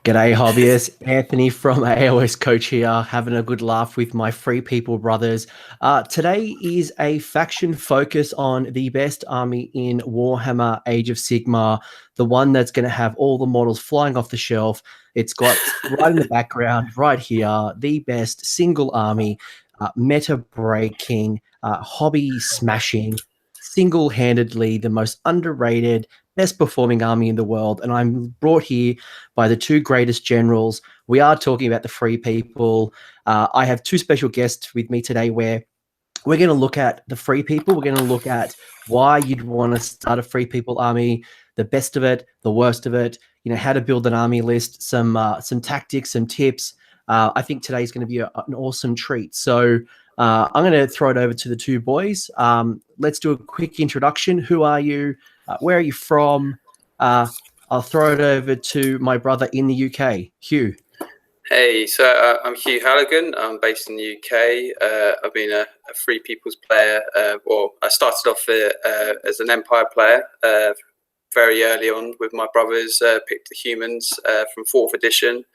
G'day, hobbyists. Anthony from AoS Coach here, having a good laugh with my Free People brothers. Today is a faction focus on the best army in Warhammer Age of Sigmar, the one that's going to have all the models flying off the shelf. It's got right in the background, right here, the best single army, meta breaking, hobby smashing, single handedly the most underrated, best performing army in the world. And I'm brought here by the two greatest generals. We are talking about the Free People. I have two special guests with me today where we're going to look at the Free People. We're going to look at why you'd want to start a Free People army, the best of it, the worst of it, how to build an army list, some tactics, some tips. I think today's going to be an awesome treat. So I'm going to throw it over to the two boys. Let's do a quick introduction. Who are you? Where are you from? I'll throw it over to my brother in the UK, Hugh. Hey, so I'm Hugh Halligan. I'm based in the UK. I've been a Free People's player. I started off as an Empire player very early on with my brothers. Picked the humans from 4th edition,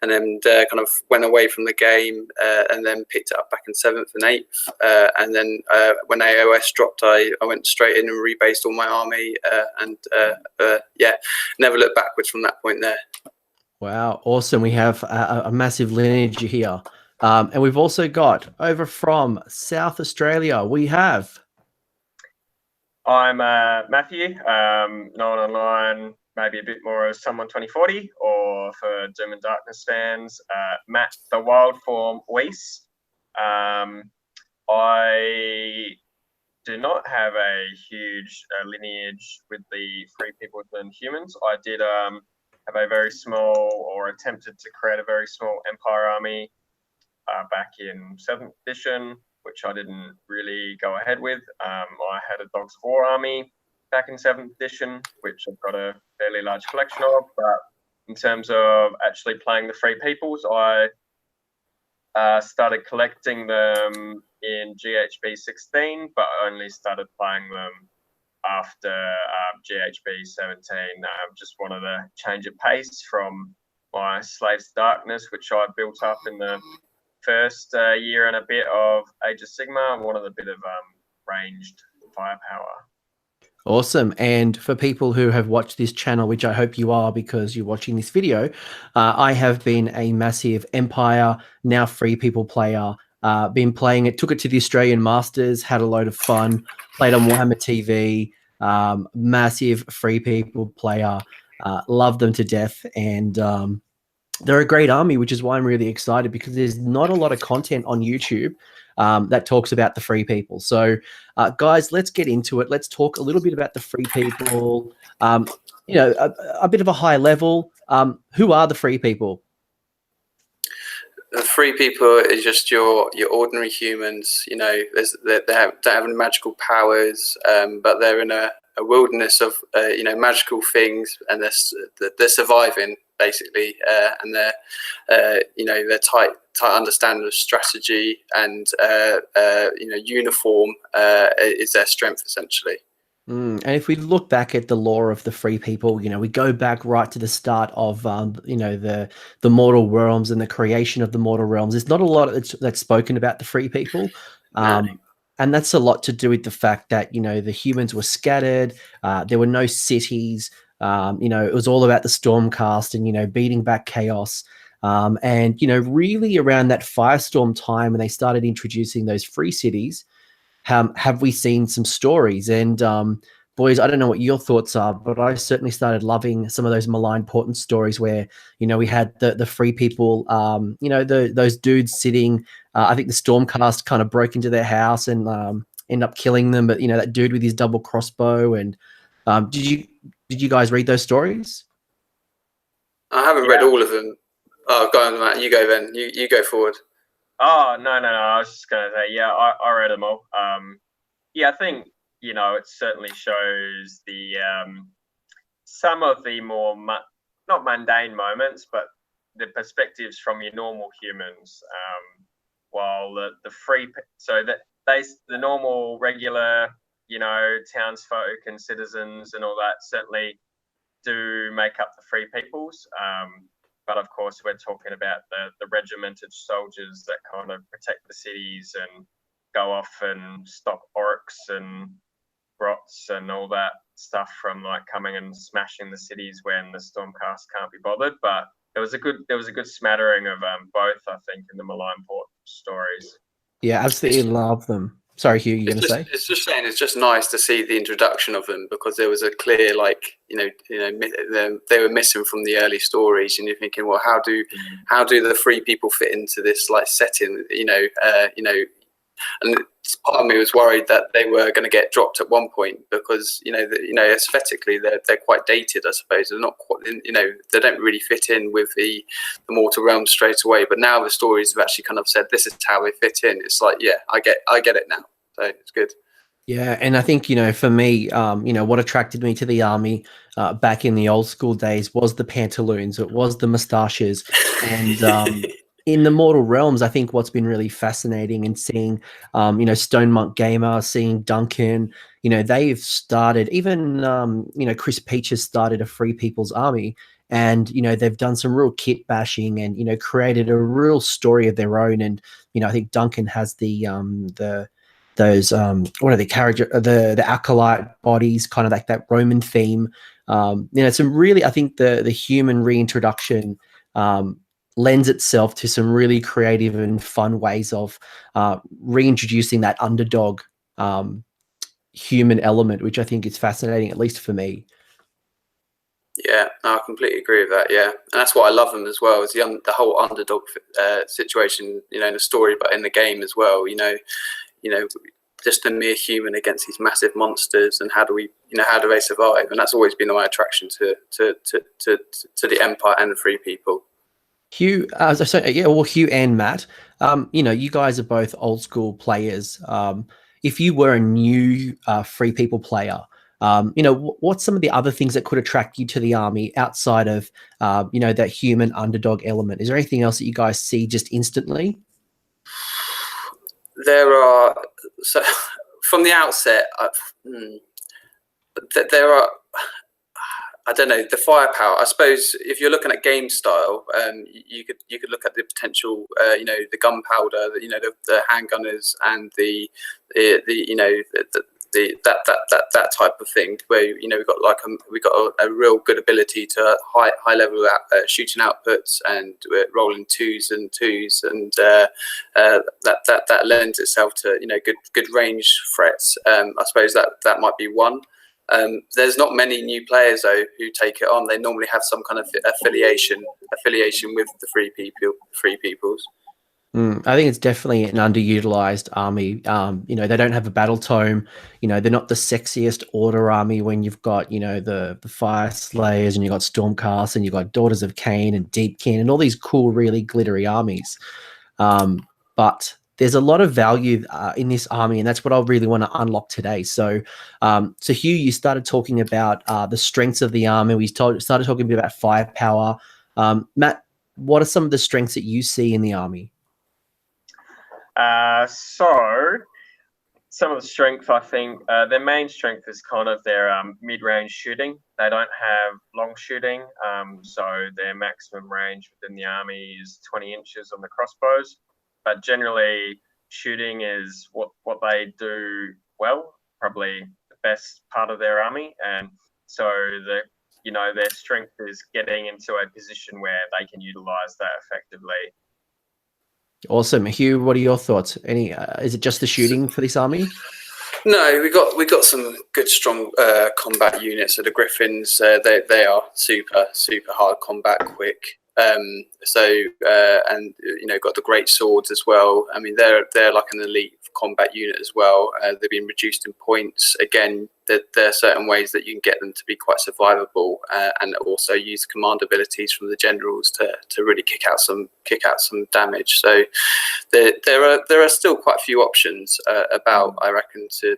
and then kind of went away from the game, and then picked it up back in 7th and 8th. And then when AoS dropped, I went straight in and rebased all my army, and never looked backwards from that point there. Wow, awesome. We have a massive lineage here. And we've also got over from South Australia, we have... I'm Matthew, known online maybe a bit more as Someone 2040, or for Doom and Darkness fans, Matt the Wild Form Weiss. I do not have a huge lineage with the Free People and humans. I did have a very small, or attempted to create a very small Empire army back in 7th edition, which I didn't really go ahead with. I had a Dogs of War army back in 7th edition, which I've got a fairly large collection of. But in terms of actually playing the Free Peoples, I started collecting them in GHB 16, but only started playing them after GHB 17. Just wanted a change of pace from my Slaves to Darkness, which I built up in the first year and a bit of Age of Sigmar. I wanted a bit of ranged firepower. Awesome. And for people who have watched this channel, which I hope you are because you're watching this video, I have been a massive Empire, now Free People player. Been playing it, took it to the Australian Masters, had a load of fun, played on Warhammer TV, massive Free People player, love them to death. And they're a great army, which is why I'm really excited, because there's not a lot of content on YouTube that talks about the Free People. So guys, let's get into it. Let's talk a little bit about the Free People, a bit of a high level. Who are the Free People? The Free People is just your ordinary humans. They don't have any magical powers, but they're in a wilderness of magical things, and they're surviving basically, and they're tight understanding of strategy, and uniform is their strength essentially. And if we look back at the lore of the Free People, we go back right to the start of, the mortal realms and the creation of the mortal realms. There's not a lot that's spoken about the Free People. And that's a lot to do with the fact that, the humans were scattered. There were no cities. It was all about the Stormcast and, beating back chaos. And, really around that Firestorm time, when they started introducing those free cities, have we seen some stories. And boys, I don't know what your thoughts are, but I certainly started loving some of those maligned portent stories where, we had the Free People, those dudes sitting, I think the Stormcast kind of broke into their house and end up killing them. But, that dude with his double crossbow. And did you guys read those stories? I haven't read all of them. Oh, go on, Matt. You go then. You go forward. Oh, no. I was just going to say, yeah, I read them all. I think, it certainly shows the some of the more, not mundane moments, but the perspectives from your normal humans, while the free, so that the normal, regular, townsfolk and citizens and all that certainly do make up the Free Peoples. But of course, we're talking about the regimented soldiers that kind of protect the cities and go off and stop orcs and grots and all that stuff from like coming and smashing the cities when the Stormcast can't be bothered. But there was a good smattering of both, I think, in the Malignport stories. Yeah, absolutely love them. Sorry, Hugh, you're going to say? It's just saying, it's just nice to see the introduction of them, because there was a clear, like, they were missing from the early stories, and you're thinking, well, how do the free people fit into this like setting? And part of me was worried that they were going to get dropped at one point, because aesthetically they're quite dated, I suppose. They're not quite, they don't really fit in with the Mortal Realms straight away. But now the stories have actually kind of said this is how they fit in. It's like, yeah, I get it now. So it's good. Yeah, and I think, for me, what attracted me to the army back in the old school days was the pantaloons, it was the moustaches, and in the Mortal Realms, I think what's been really fascinating and seeing, Stone Monk Gamer, seeing Duncan, they've started, even, Chris Peach has started a Free People's Army, and, they've done some real kit bashing and, created a real story of their own. And, I think Duncan has those what are the character, the acolyte bodies, kind of like that Roman theme. Some really, I think the human reintroduction lends itself to some really creative and fun ways of reintroducing that underdog human element, which I think is fascinating, at least for me. Yeah, no, I completely agree with that. Yeah, and that's what I love them as well, is the whole underdog situation, in the story, but in the game as well. Just a mere human against these massive monsters, and how do they survive? And that's always been my attraction to the Empire and the Free People. Hugh, Hugh and Matt, you guys are both old school players. If you were a new Free People player, what's some of the other things that could attract you to the army outside of, that human underdog element? Is there anything else that you guys see just instantly? There are, so from the outset, there are, I don't know, the firepower. I suppose if you're looking at game style, you could look at the potential, the gunpowder, the handgunners, and that type of thing, where we got a real good ability to high level shooting outputs, and rolling twos, and that lends itself to good range threats. I suppose that might be one. There's not many new players though who take it on. They normally have some kind of affiliation with the Free Peoples. I think it's definitely an underutilized army. They don't have a battle tome. They're not the sexiest order army when you've got, the Fire Slayers, and you've got Stormcast, and you've got Daughters of Cain and Deepkin, and all these cool, really glittery armies. But there's a lot of value in this army, and that's what I really want to unlock today. So, Hugh, you started talking about the strengths of the army. We started talking a bit about firepower. Matt, what are some of the strengths that you see in the army? So some of the strength, I think, their main strength is kind of their mid-range shooting. They don't have long shooting, so their maximum range within the army is 20 inches on the crossbows. But generally, shooting is what they do well, probably the best part of their army. And so their strength is getting into a position where they can utilize that effectively. Awesome. Hugh, what are your thoughts? Is it just the shooting for this army? No, we got some good, strong combat units. So the Griffins, they are super hard combat, quick. Got the great swords as well. I mean, they're like an elite combat unit as well. They've been reduced in points. Again, there are certain ways that you can get them to be quite survivable, and also use command abilities from the generals to really kick out some damage. So there are still quite a few options about, I reckon, to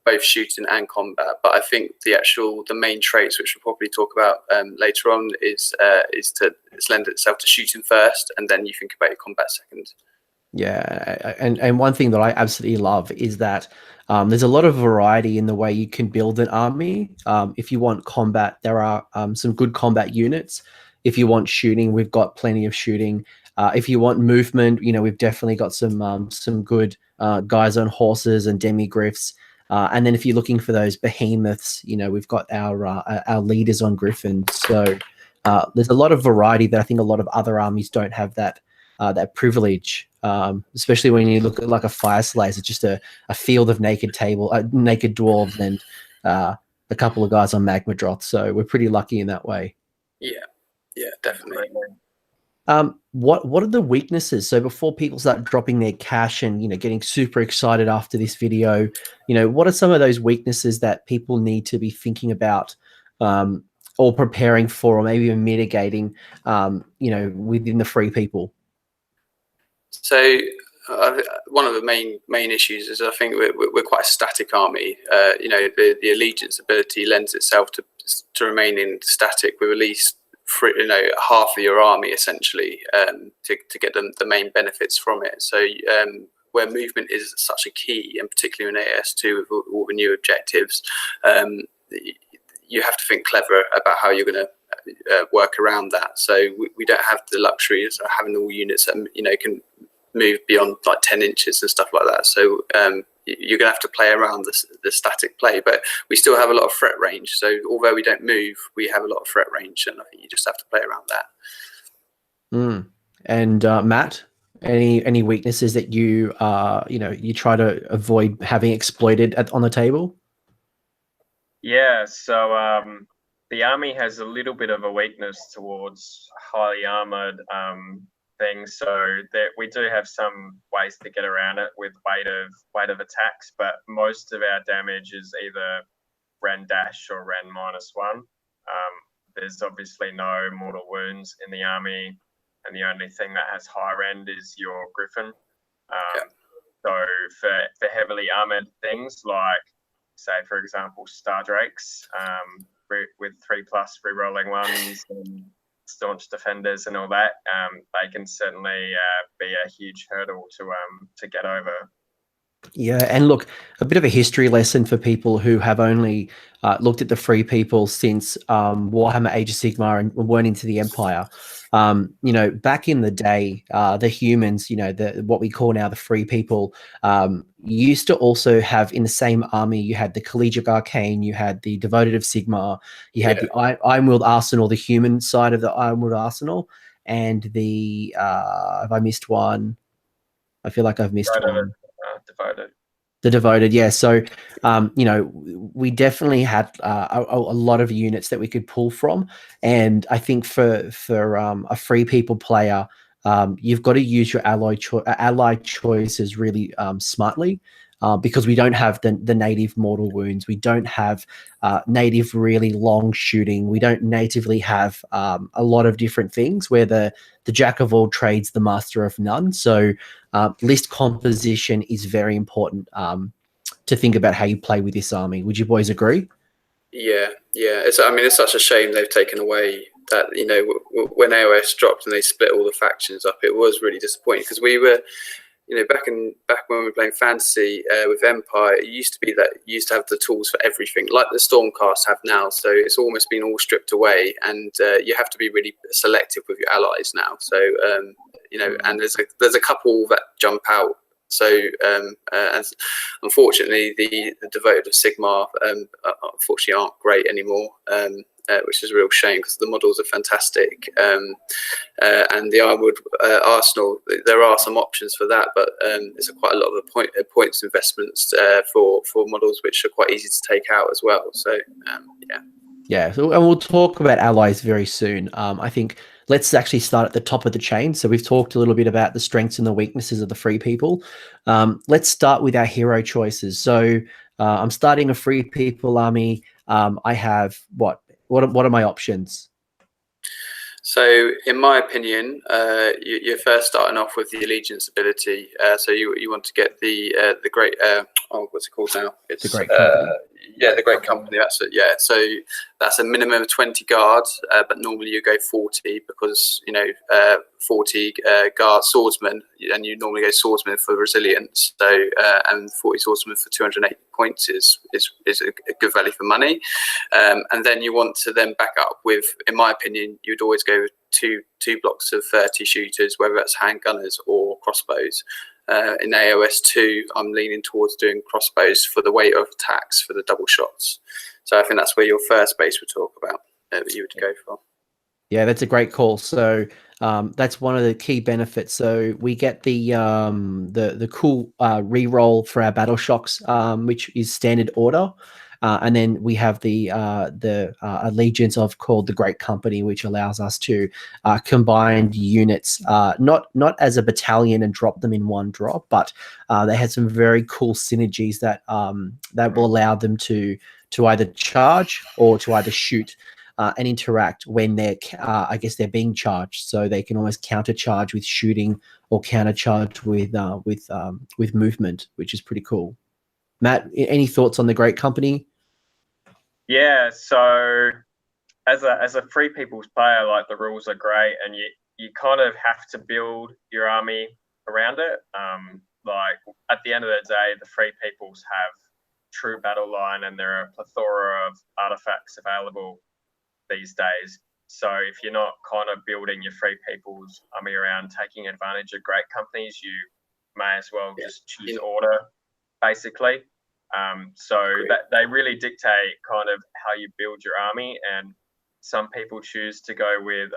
both shooting and combat. But I think the main traits, which we'll probably talk about later on, is lend itself to shooting first, and then you think about your combat second. Yeah, and one thing that I absolutely love is that there's a lot of variety in the way you can build an army. If you want combat, there are some good combat units. If you want shooting, we've got plenty of shooting. If you want movement, we've definitely got some good guys on horses and demi-griffs. And then if you're looking for those behemoths, we've got our leaders on Griffins. So there's a lot of variety that I think a lot of other armies don't have that privilege, especially when you look at like a Fire Slayers. It's just a field of naked dwarves and a couple of guys on Magma Droth. So we're pretty lucky in that way. Yeah, definitely. What are the weaknesses? So before people start dropping their cash and getting super excited after this video, what are some of those weaknesses that people need to be thinking about, or preparing for, or maybe even mitigating, within the free people? So one of the main issues is I think we're quite a static army. The allegiance ability lends itself to remaining static with at least half of your army essentially, to get the main benefits from it. So where movement is such a key, and particularly in AoS2 with all the new objectives, you have to think clever about how you're going to work around that. So we don't have the luxury of having all units that can move beyond like 10 inches and stuff like that. So you're going to have to play around the static play, but we still have a lot of threat range. So although we don't move, we have a lot of threat range, and I think you just have to play around that. And Matt, any weaknesses that you you try to avoid having exploited on the table? Yeah, so the army has a little bit of a weakness towards highly armored things, so that we do have some ways to get around it with weight of attacks, but most of our damage is either Ren dash or Ren -1. There's obviously no mortal wounds in the army, and the only thing that has high rend is your Griffin. So for heavily armored things like, say for example, Star Drakes, with 3+ rerolling ones and staunch defenders and all that, they can certainly be a huge hurdle to get over. Yeah, and look, a bit of a history lesson for people who have only looked at the free people since Warhammer Age of Sigmar and weren't into the Empire. Back in the day, the humans, what we call now the free people, used to also have in the same army, you had the Collegiate Arcane, you had the Devoted of Sigmar, you had the Ironworld Arsenal, the human side of the Ironworld Arsenal, and the, have I missed one? I feel like I've missed one. Devoted. The Devoted, yeah. So, we definitely had a lot of units that we could pull from, and I think for a free people player, you've got to use your allied choices really smartly, because we don't have the native mortal wounds, we don't have native really long shooting, we don't natively have a lot of different things where the jack of all trades, the master of none. So list composition is very important to think about how you play with this army. Would you boys agree? Yeah. It's such a shame they've taken away that, when AoS dropped and they split all the factions up, it was really disappointing, because we were, back when we were playing fantasy with Empire, it used to be that you used to have the tools for everything, like the Stormcast have now. So it's almost been all stripped away, and you have to be really selective with your allies now. So and there's a couple that jump out. So and unfortunately, the Devoted of Sigmar unfortunately aren't great anymore. Which is a real shame, because the models are fantastic, and the Ironwood Arsenal, there are some options for that, but there's quite a lot of points investments for models which are quite easy to take out as well. So So, and we'll talk about allies very soon. I think let's actually start at the top of the chain. So we've talked a little bit about the strengths and the weaknesses of the free people. Let's start with our hero choices. So I'm starting a free people army. I have what are my options? So, in my opinion, you're first starting off with the allegiance ability. So you want to get the great oh, what's it called now? It's The Great Company. The Great Company. That's it. Yeah. So that's a minimum of 20 guards, but normally you go 40 because 40 guard swordsmen, and you normally go swordsman for resilience. So and 40 swordsmen for 280 points is a good value for money. And then you want to then back up with, in my opinion, you'd always go with two blocks of 30 shooters, whether that's handgunners or crossbows. In AoS 2, I'm leaning towards doing crossbows for the weight of attacks for the double shots. So I think that's where your first base would talk about that you would go for. Yeah, that's a great call. So that's one of the key benefits. So we get the cool reroll for our battle shocks, which is standard order. And then we have the allegiance of called the Great Company, which allows us to combine units, not as a battalion and drop them in one drop, but they had some very cool synergies that will allow them to either charge or to either shoot and interact when they're they're being charged. So they can almost countercharge with shooting or countercharge with movement, which is pretty cool. Matt, any thoughts on the Great Company? Yeah, so as a free people's player, like, the rules are great, and you kind of have to build your army around it. Like, at the end of the day, the free peoples have true battle line, and there are a plethora of artifacts available these days. So if you're not kind of building your free people's army around taking advantage of great companies, you may as well just choose order, basically. So that they really dictate kind of how you build your army, and some people choose to go with,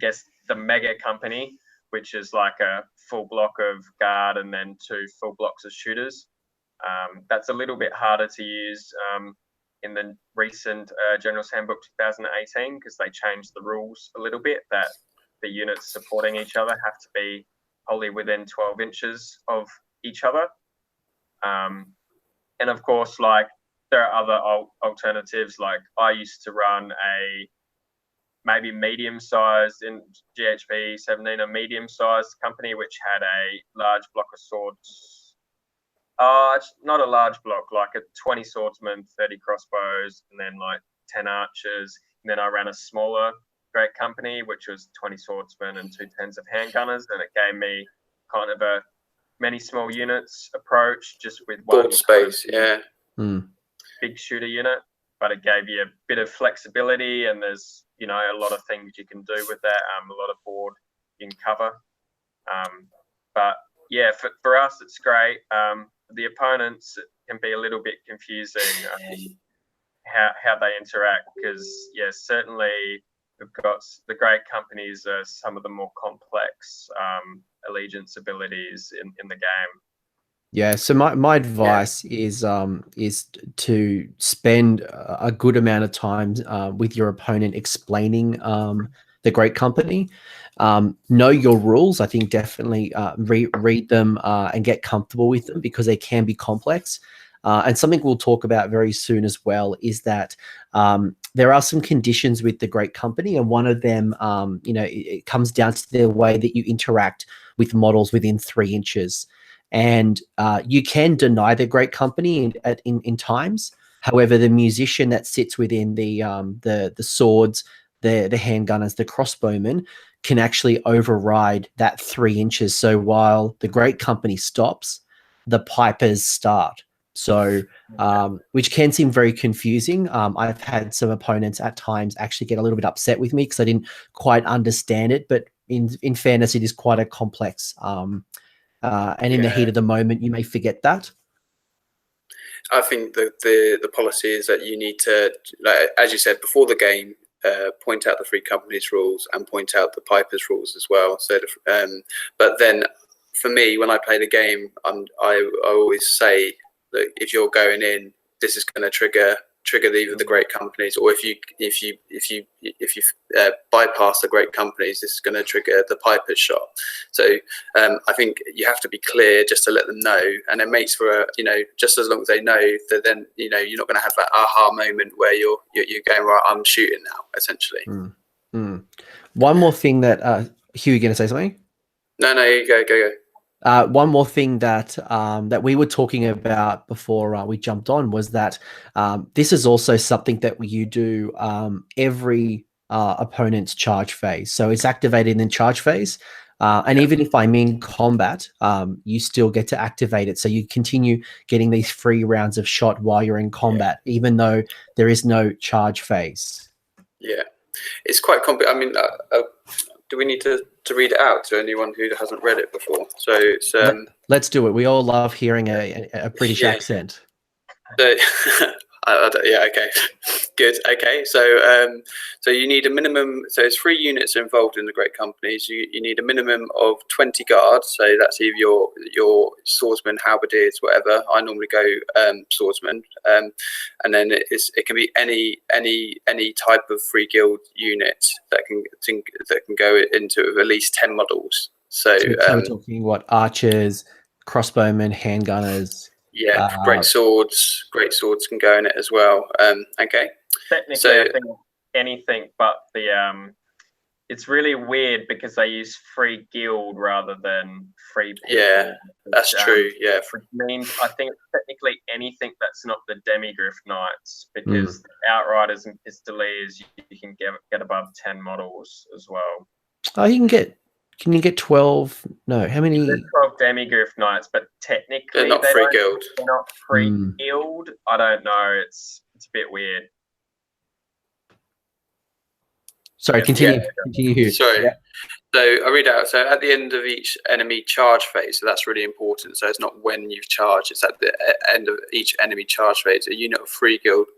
the mega company, which is like a full block of guard and then 2 full blocks of shooters. That's a little bit harder to use in the recent General's Handbook 2018, because they changed the rules a little bit, that the units supporting each other have to be wholly within 12 inches of each other. And of course, like, there are other alternatives. Like, I used to run a maybe medium-sized, in GHB 17, a medium-sized company which had a large block of swords. It's not a large block, like a 20 swordsmen, 30 crossbows, and then like 10 archers. And then I ran a smaller great company, which was 20 swordsmen and 2 tens of handgunners, and it gave me kind of a many small units approach, just with one space, big shooter unit. But it gave you a bit of flexibility, and there's a lot of things you can do with that. A lot of board you can cover. But yeah, for us it's great. The opponents, it can be a little bit confusing how they interact, because certainly we've got the great companies are some of the more complex allegiance abilities in the game. Yeah, so my advice is to spend a good amount of time with your opponent explaining the Great Company. Know your rules. I think definitely read them and get comfortable with them, because they can be complex. And something we'll talk about very soon as well is that there are some conditions with the Great Company, and one of them, it comes down to the way that you interact with models within 3 inches. And you can deny the Great Company in times. However, the musician that sits within the swords, the handgunners, the crossbowmen can actually override that 3 inches. So while the Great Company stops, the pipers start. So, which can seem very confusing. I've had some opponents at times actually get a little bit upset with me because I didn't quite understand it. But in fairness, it is quite a complex. And in the heat of the moment, you may forget that. I think the policy is that you need to, like, as you said, before the game, point out the free companies rules and point out the Pipers rules as well. So, but then for me, when I play the game, I always say that if you're going in, this is going to trigger either the great companies, or if you bypass the great companies, this is going to trigger the Piper's shot. So I think you have to be clear just to let them know, and it makes for just as long as they know that, then you're not going to have that aha moment where you're going, right, I'm shooting now, essentially. One more thing that Hugh, you going to say something? No, you go. One more thing that that we were talking about before we jumped on was that this is also something that you do every opponent's charge phase. So it's activated in charge phase, and even if I'm in combat, you still get to activate it. So you continue getting these free rounds of shot while you're in combat, even though there is no charge phase. Yeah, it's quite I mean, do we need to read it out to anyone who hasn't read it before? So it's let's do it. We all love hearing a British accent. So, yeah, okay, good. Okay, so so you need a minimum. So it's 3 units involved in the great companies. You need a minimum of 20 guards. So that's either your swordsman, halberdiers, whatever. I normally go swordsman, and then it can be any type of free guild unit that can go into at least 10 models. So we're talking what, archers, crossbowmen, handgunners. Yeah, great swords can go in it as well. Okay. Technically, so, I think anything but the it's really weird because they use free guild rather than free people. Yeah, that's true. Yeah, which means I think technically anything that's not the Demigriff Knights, because Outriders and Pistoliers you can get above 10 models as well. Oh, you can get. Can you get 12? No, how many? There's 12 Demigriff Knights, but technically they're not free guild. They're not free guild. I don't know. It's a bit weird. Sorry, continue. Continue. Sorry. Yeah. So I read out. So at the end of each enemy charge phase, so that's really important. So it's not when you've charged; it's at the end of each enemy charge phase. A unit of free guild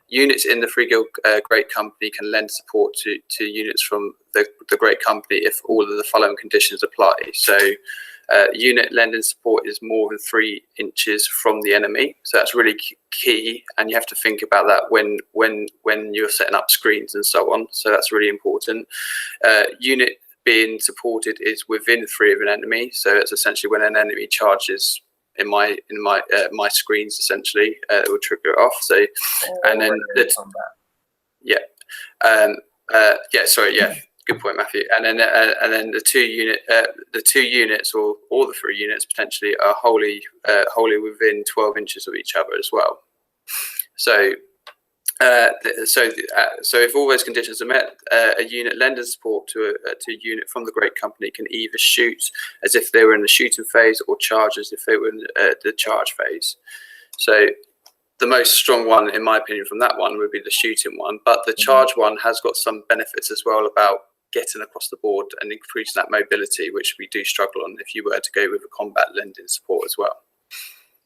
units in the free guild great company can lend support to units from the great company if all of the following conditions apply. So unit lending support is more than 3 inches from the enemy. So that's really key, and you have to think about that when you're setting up screens and so on. So that's really important. Unit being supported is within 3 of an enemy. So it's essentially when an enemy charges in my screens, essentially it will trigger it off. So and then good point, Matthew. And then the 2 units or all the 3 units potentially are wholly within 12 inches of each other as well. So so if all those conditions are met, a unit lending support to a unit from the great company can either shoot as if they were in the shooting phase or charge as if they were in the charge phase. So the most strong one, in my opinion, from that one would be the shooting one, but the charge one has got some benefits as well about getting across the board and increasing that mobility, which we do struggle on if you were to go with a combat lending support as well.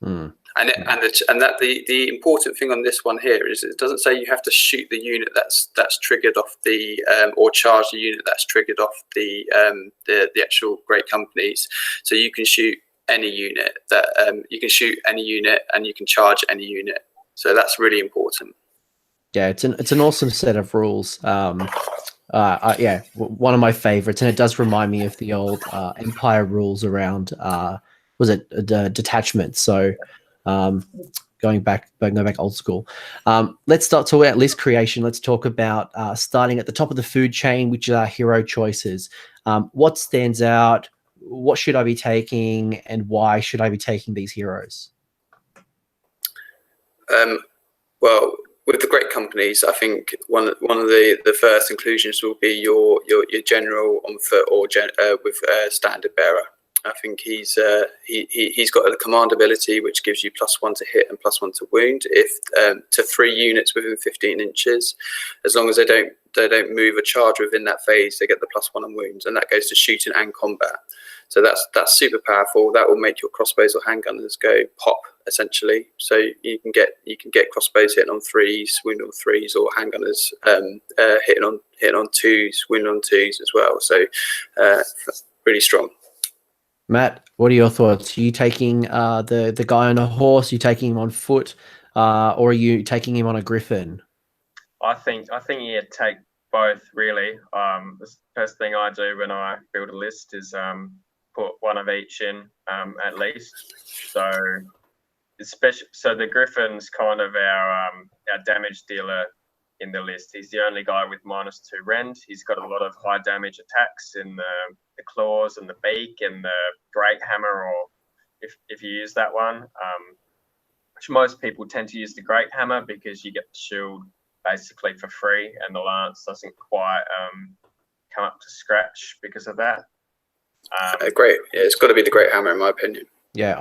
And the important thing on this one here is it doesn't say you have to shoot the unit that's triggered off the or charge the unit that's triggered off the actual great companies. So you can shoot any unit you can shoot any unit and you can charge any unit. So that's really important. Yeah, it's an awesome set of rules. Yeah, one of my favorites, and it does remind me of the old Empire rules around was it detachment. So going back old school. Let's start talking about list creation. Let's talk about starting at the top of the food chain, which are hero choices. What stands out? What should I be taking, and why should I be taking these heroes? Well, with the great companies, I think one of the first inclusions will be your general on foot or with standard bearer. I think he's got a command ability which gives you +1 to hit and +1 to wound if to 3 units within 15 inches. As long as they don't move a charge within that phase, they get the +1 on wounds, and that goes to shooting and combat. So that's super powerful. That will make your crossbows or handgunners go pop essentially. So you can get crossbows hitting on 3s, wounding on 3s, or handgunners hitting on 2s, wounding on 2s as well. So really strong. Matt, what are your thoughts? Are you taking the guy on a horse? Are you taking him on foot, or are you taking him on a griffin? I think you take both really. The first thing I do when I build a list is put one of each in at least. So the Griffin's kind of our damage dealer in the list. He's the only guy with -2 rend. He's got a lot of high damage attacks in claws and the beak and the great hammer, or if you use that one, which most people tend to use the great hammer because you get the shield basically for free, and the lance doesn't quite come up to scratch because of that. Great, yeah, it's got to be the great hammer in my opinion. Yeah,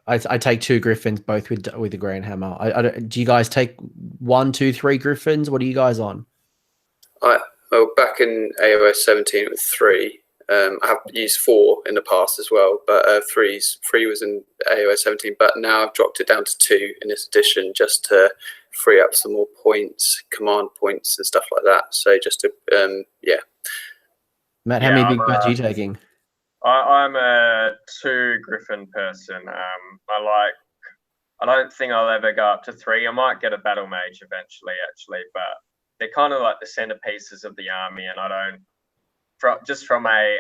I take 2 Griffins, both with the Grand Hammer. Do you guys take 1, 2, 3 Griffins? What are you guys on? Well, back in AoS 17 it was 3. I have used 4 in the past as well, but 3 was in AoS 17. But now I've dropped it down to 2 in this edition, just to free up some more points, command points and stuff like that. So just to Matt, how many big birds are you taking? I'm a 2 Griffin person. I don't think I'll ever go up to 3. I might get a Battle Mage eventually, actually, but they're kind of like the centerpieces of the army, and I don't, just from a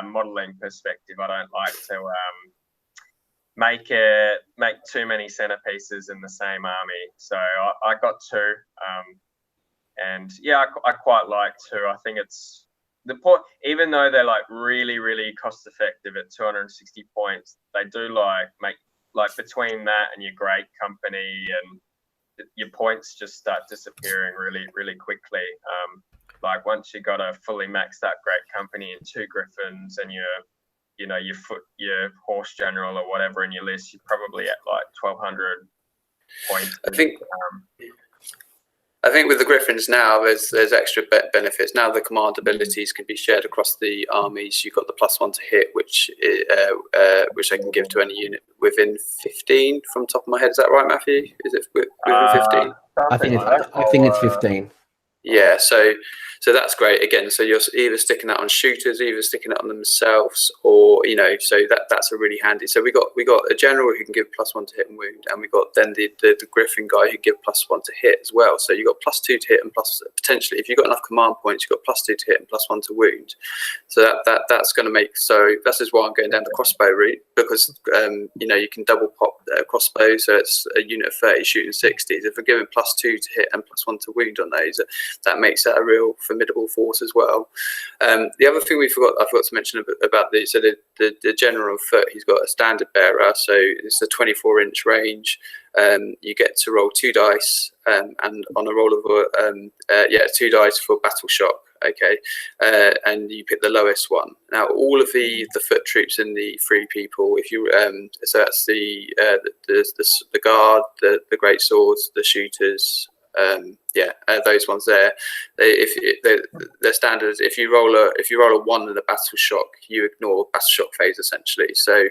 modeling perspective, I don't like to make too many centerpieces in the same army. So I got 2, and yeah, I quite like 2. I think it's the point, even though they're like really, really cost effective at 260 points, they do make between that and your great company, and your points just start disappearing really, really quickly. Like once you got a fully maxed out great company and 2 Griffins and your horse general or whatever in your list, you're probably at like 1,200 points. I think with the Griffins now, there's extra benefits. Now the command abilities can be shared across the armies. You've got the +1 to hit, which they can give to any unit within 15 from top of my head. Is that right, Matthew? Is it within 15? I think it's 15. Yeah, so that's great. Again, so you're either sticking that on shooters, either sticking it on themselves, or so that's a really handy. So we got a general who can give +1 to hit and wound, and we got then the Griffin guy who give +1 to hit as well. So you got +2 to hit and potentially, if you've got enough command points, you've got +2 to hit and +1 to wound. So that's going to make, so this is why I'm going down the crossbow route, because you can double pop crossbow, so it's a unit of 30 shooting 60s. If we're giving +2 to hit and +1 to wound on those, that makes it a real formidable force as well. The other thing I forgot to mention about these, so the general on foot, he's got a standard bearer, so it's a 24-inch range. You get to roll 2 dice, and on a roll of 2 dice for battle shock. Okay, and you pick the lowest one. Now, all of the foot troops and the 3 people, if you so that's the guard, the great swords, the shooters. Those ones there. They're standard. If you roll a 1 in the battle shock, you ignore battle shock phase essentially. So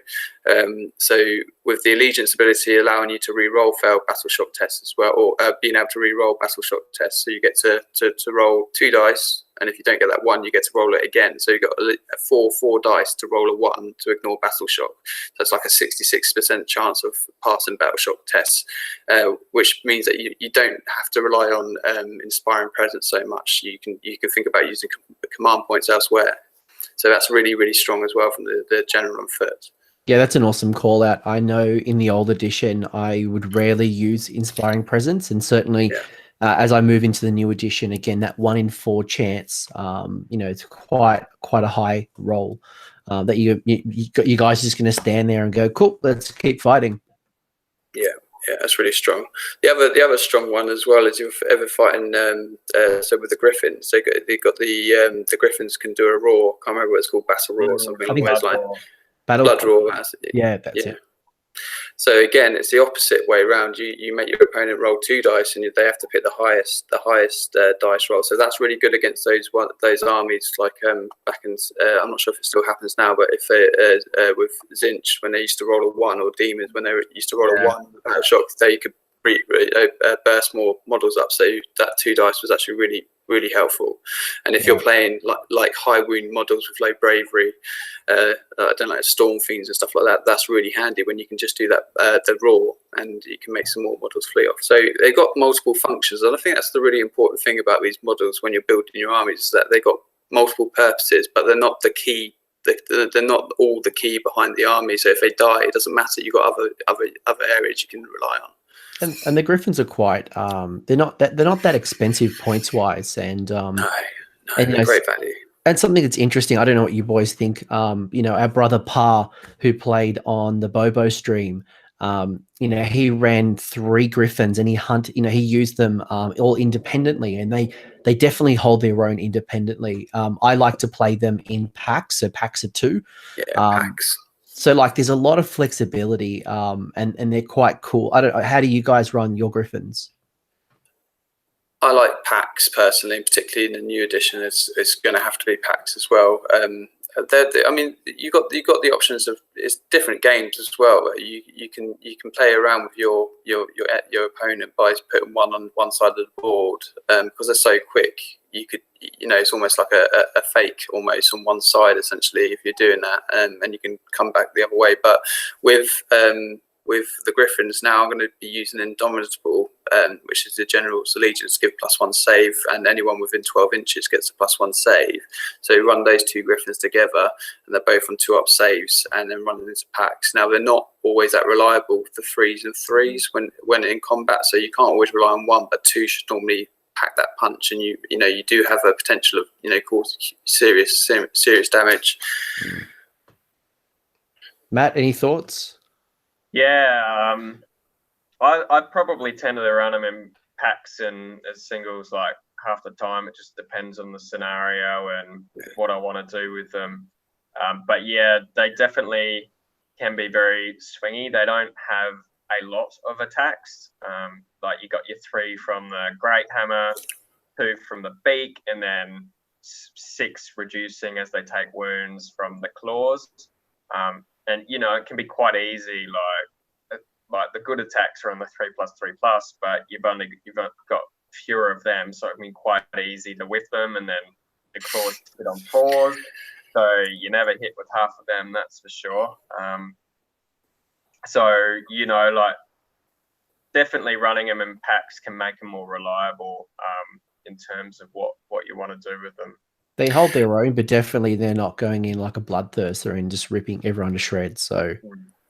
with the allegiance ability allowing you to re-roll failed battle shock tests as well, or being able to re-roll battle shock tests, so you get to roll 2 dice. And if you don't get that 1, you get to roll it again. So you've got a 4 dice to roll a 1 to ignore battle shock. So it's like a 66% chance of passing battle shock tests, which means that you don't have to rely on inspiring presence so much. You can think about using command points elsewhere. So that's really, really strong as well from the general on foot. Yeah, that's an awesome call out. I know in the old edition, I would rarely use inspiring presence, and certainly. Yeah. As I move into the new edition, again, that 1 in 4 chance, it's quite a high roll that you guys are just going to stand there and go, cool, let's keep fighting. Yeah, that's really strong. The other strong one as well is if you're ever fighting. So with the Griffins, they got the Griffins can do a roar. Can't remember what it's called, battle roar or something along those lines. Blood roar. Yeah, that's it. So again, it's the opposite way around. You make your opponent roll 2 dice, and they have to pick the highest dice roll. So that's really good against those armies. Like back in, I'm not sure if it still happens now, but if they with Zinch, when they used to roll a 1, or Demons when they used to roll a 1, battle shock, they could burst more models up. So that 2 dice was actually really, really helpful. And if you're playing like high wound models with low bravery, I don't know, storm fiends and stuff like that, that's really handy when you can just do that the raw, and you can make some more models flee off. So they've got multiple functions, and I think that's the really important thing about these models when you're building your armies, is that they've got multiple purposes, but they're not the key. They're not all the key behind the army. So if they die, it doesn't matter. You've got other areas you can rely on. And the Griffins are quite they're not that expensive points wise, and no, great value. And something that's interesting, I don't know what you boys think. Our brother Pa, who played on the Bobo stream, he ran 3 Griffins and he used them all independently, and they definitely hold their own independently. I like to play them in packs, so packs of 2. Yeah, packs. So like there's a lot of flexibility, and they're quite cool. I don't know, how do you guys run your Griffins? I like packs personally, particularly in the new edition. It's going to have to be packs as well. I mean, you got the options of, it's different games as well. You can play around with your opponent by putting one on one side of the board, because they're so quick. You could, it's almost like a fake almost on one side essentially if you're doing that, and you can come back the other way. But with the Griffins now, I'm going to be using Indomitable, which is the General's Allegiance, give +1 save, and anyone within 12 inches gets a +1 save. So you run those 2 Griffins together, and they're both on 2-up saves, and then run them into packs. Now, they're not always that reliable, the 3s and 3s, when in combat, so you can't always rely on 1, but 2 should normally pack that punch, and you do have a potential of cause serious damage. Matt, any thoughts? Yeah, I probably tend to run them in packs and as singles like half the time. It just depends on the scenario and what I want to do with them. But yeah, they definitely can be very swingy. They don't have a lot of attacks. Like you got your 3 from the Great Hammer, 2 from the Beak, and then 6 reducing as they take wounds from the claws. And it can be quite easy. Like the good attacks are on the 3+3+, but you've got fewer of them, so it can be quite easy to whiff them. And then the claws hit on 4s, so you never hit with half of them. That's for sure. So like definitely running them in packs can make them more reliable in terms of what you want to do with them. They hold their own, but definitely they're not going in like a bloodthirster and just ripping everyone to shreds. So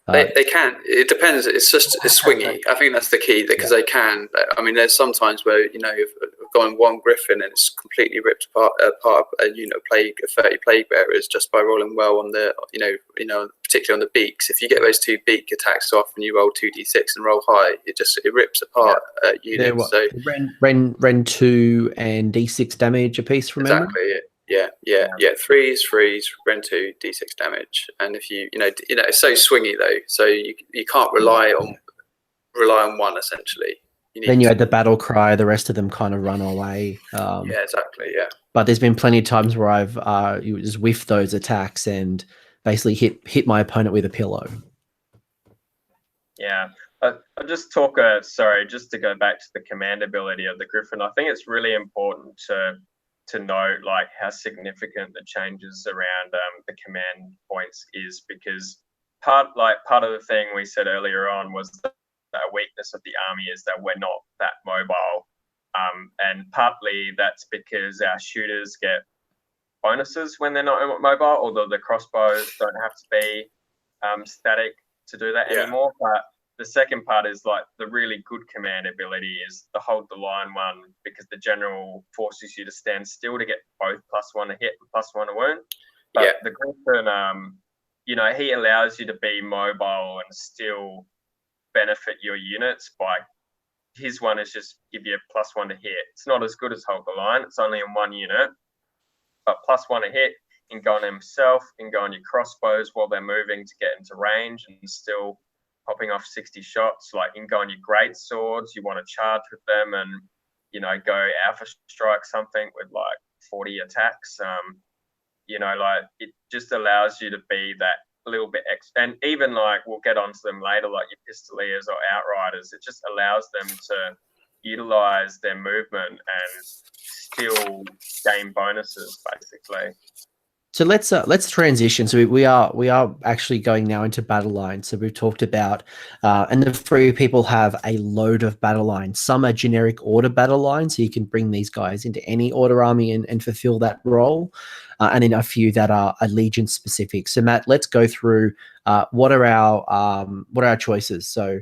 they can. It depends. It's swingy. I think that's the key, because they can. I mean, there's some times where you've gone 1 Griffin and it's completely ripped apart a unit of 30 plague bearers just by rolling well on the particularly on the beaks. If you get those 2 beak attacks off and you roll 2d6 and roll high, it rips apart units. So Ren 2 and d6 damage a piece from memory. Exactly. Yeah. 3s, Ren 2, d6 damage, and if it's so swingy though, so you can't rely on 1 essentially. You had the battle cry, the rest of them kind of run away. Yeah, exactly. Yeah. But there's been plenty of times where I've just whiffed those attacks and basically hit my opponent with a pillow. Yeah. I'll just just to go back to the command ability of the Griffin. I think it's really important to note like how significant the changes around the command points is, because part of the thing we said earlier on was that the weakness of the army is that we're not that mobile, and partly that's because our shooters get bonuses when they're not mobile, although the crossbows don't have to be static to do that anymore. But the second part is like the really good command ability is the hold the line one, because the general forces you to stand still to get both +1 to hit and +1 to wound. But the Griffin, he allows you to be mobile and still benefit your units by his one is just give you a +1 to hit. It's not as good as hold the line. It's only in 1 unit, but +1 to hit. You can go on himself, you can go on your crossbows while they're moving to get into range and still popping off 60 shots. Like you can go on your great swords, you want to charge with them and go alpha strike something with like 40 attacks. Like it just allows you to be that little bit extra. And even like we'll get onto them later, like your pistoliers or outriders, it just allows them to utilize their movement and still gain bonuses basically. So let's transition. So we are actually going now into battle lines. So we've talked about, and the 3 people have a load of battle lines. Some are generic order battle lines, so you can bring these guys into any order army and fulfill that role, and then a few that are allegiance specific. So Matt, let's go through what are our choices. So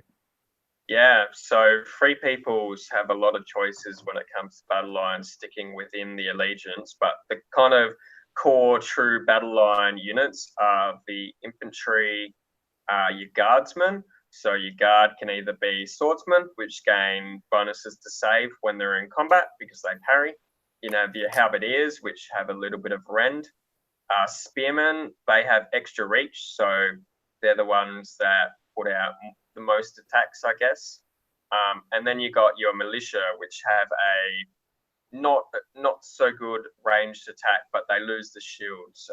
free peoples have a lot of choices when it comes to battle lines, sticking within the allegiance, but the kind of core true battle line units are the infantry, your guardsmen. So your guard can either be swordsmen, which gain bonuses to save when they're in combat because they parry. You know, your halberdiers, which have a little bit of rend. Spearmen, they have extra reach, so they're the ones that put out the most attacks, I guess. And then you got your militia, which have a not so good ranged attack, but they lose the shields.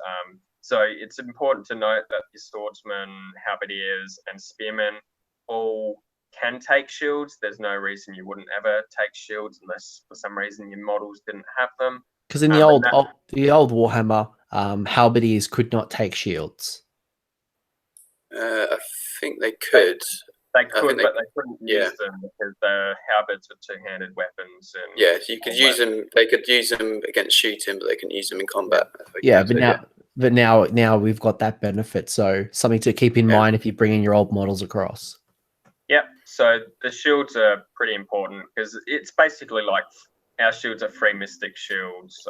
So it's important to note that your swordsmen, halberdiers, and spearmen all can take shields. There's no reason you wouldn't ever take shields unless for some reason your models didn't have them. Because in the old Warhammer, halberdiers could not take shields. I think they could. They could, but they couldn't use them because the halberds are two-handed weapons. And yeah, you could use them. They could use them against shooting, but they couldn't use them in combat. Yeah, but now we've got that benefit. So something to keep in mind if you're bringing your old models across. Yep. So the shields are pretty important because it's basically like our shields are free mystic shields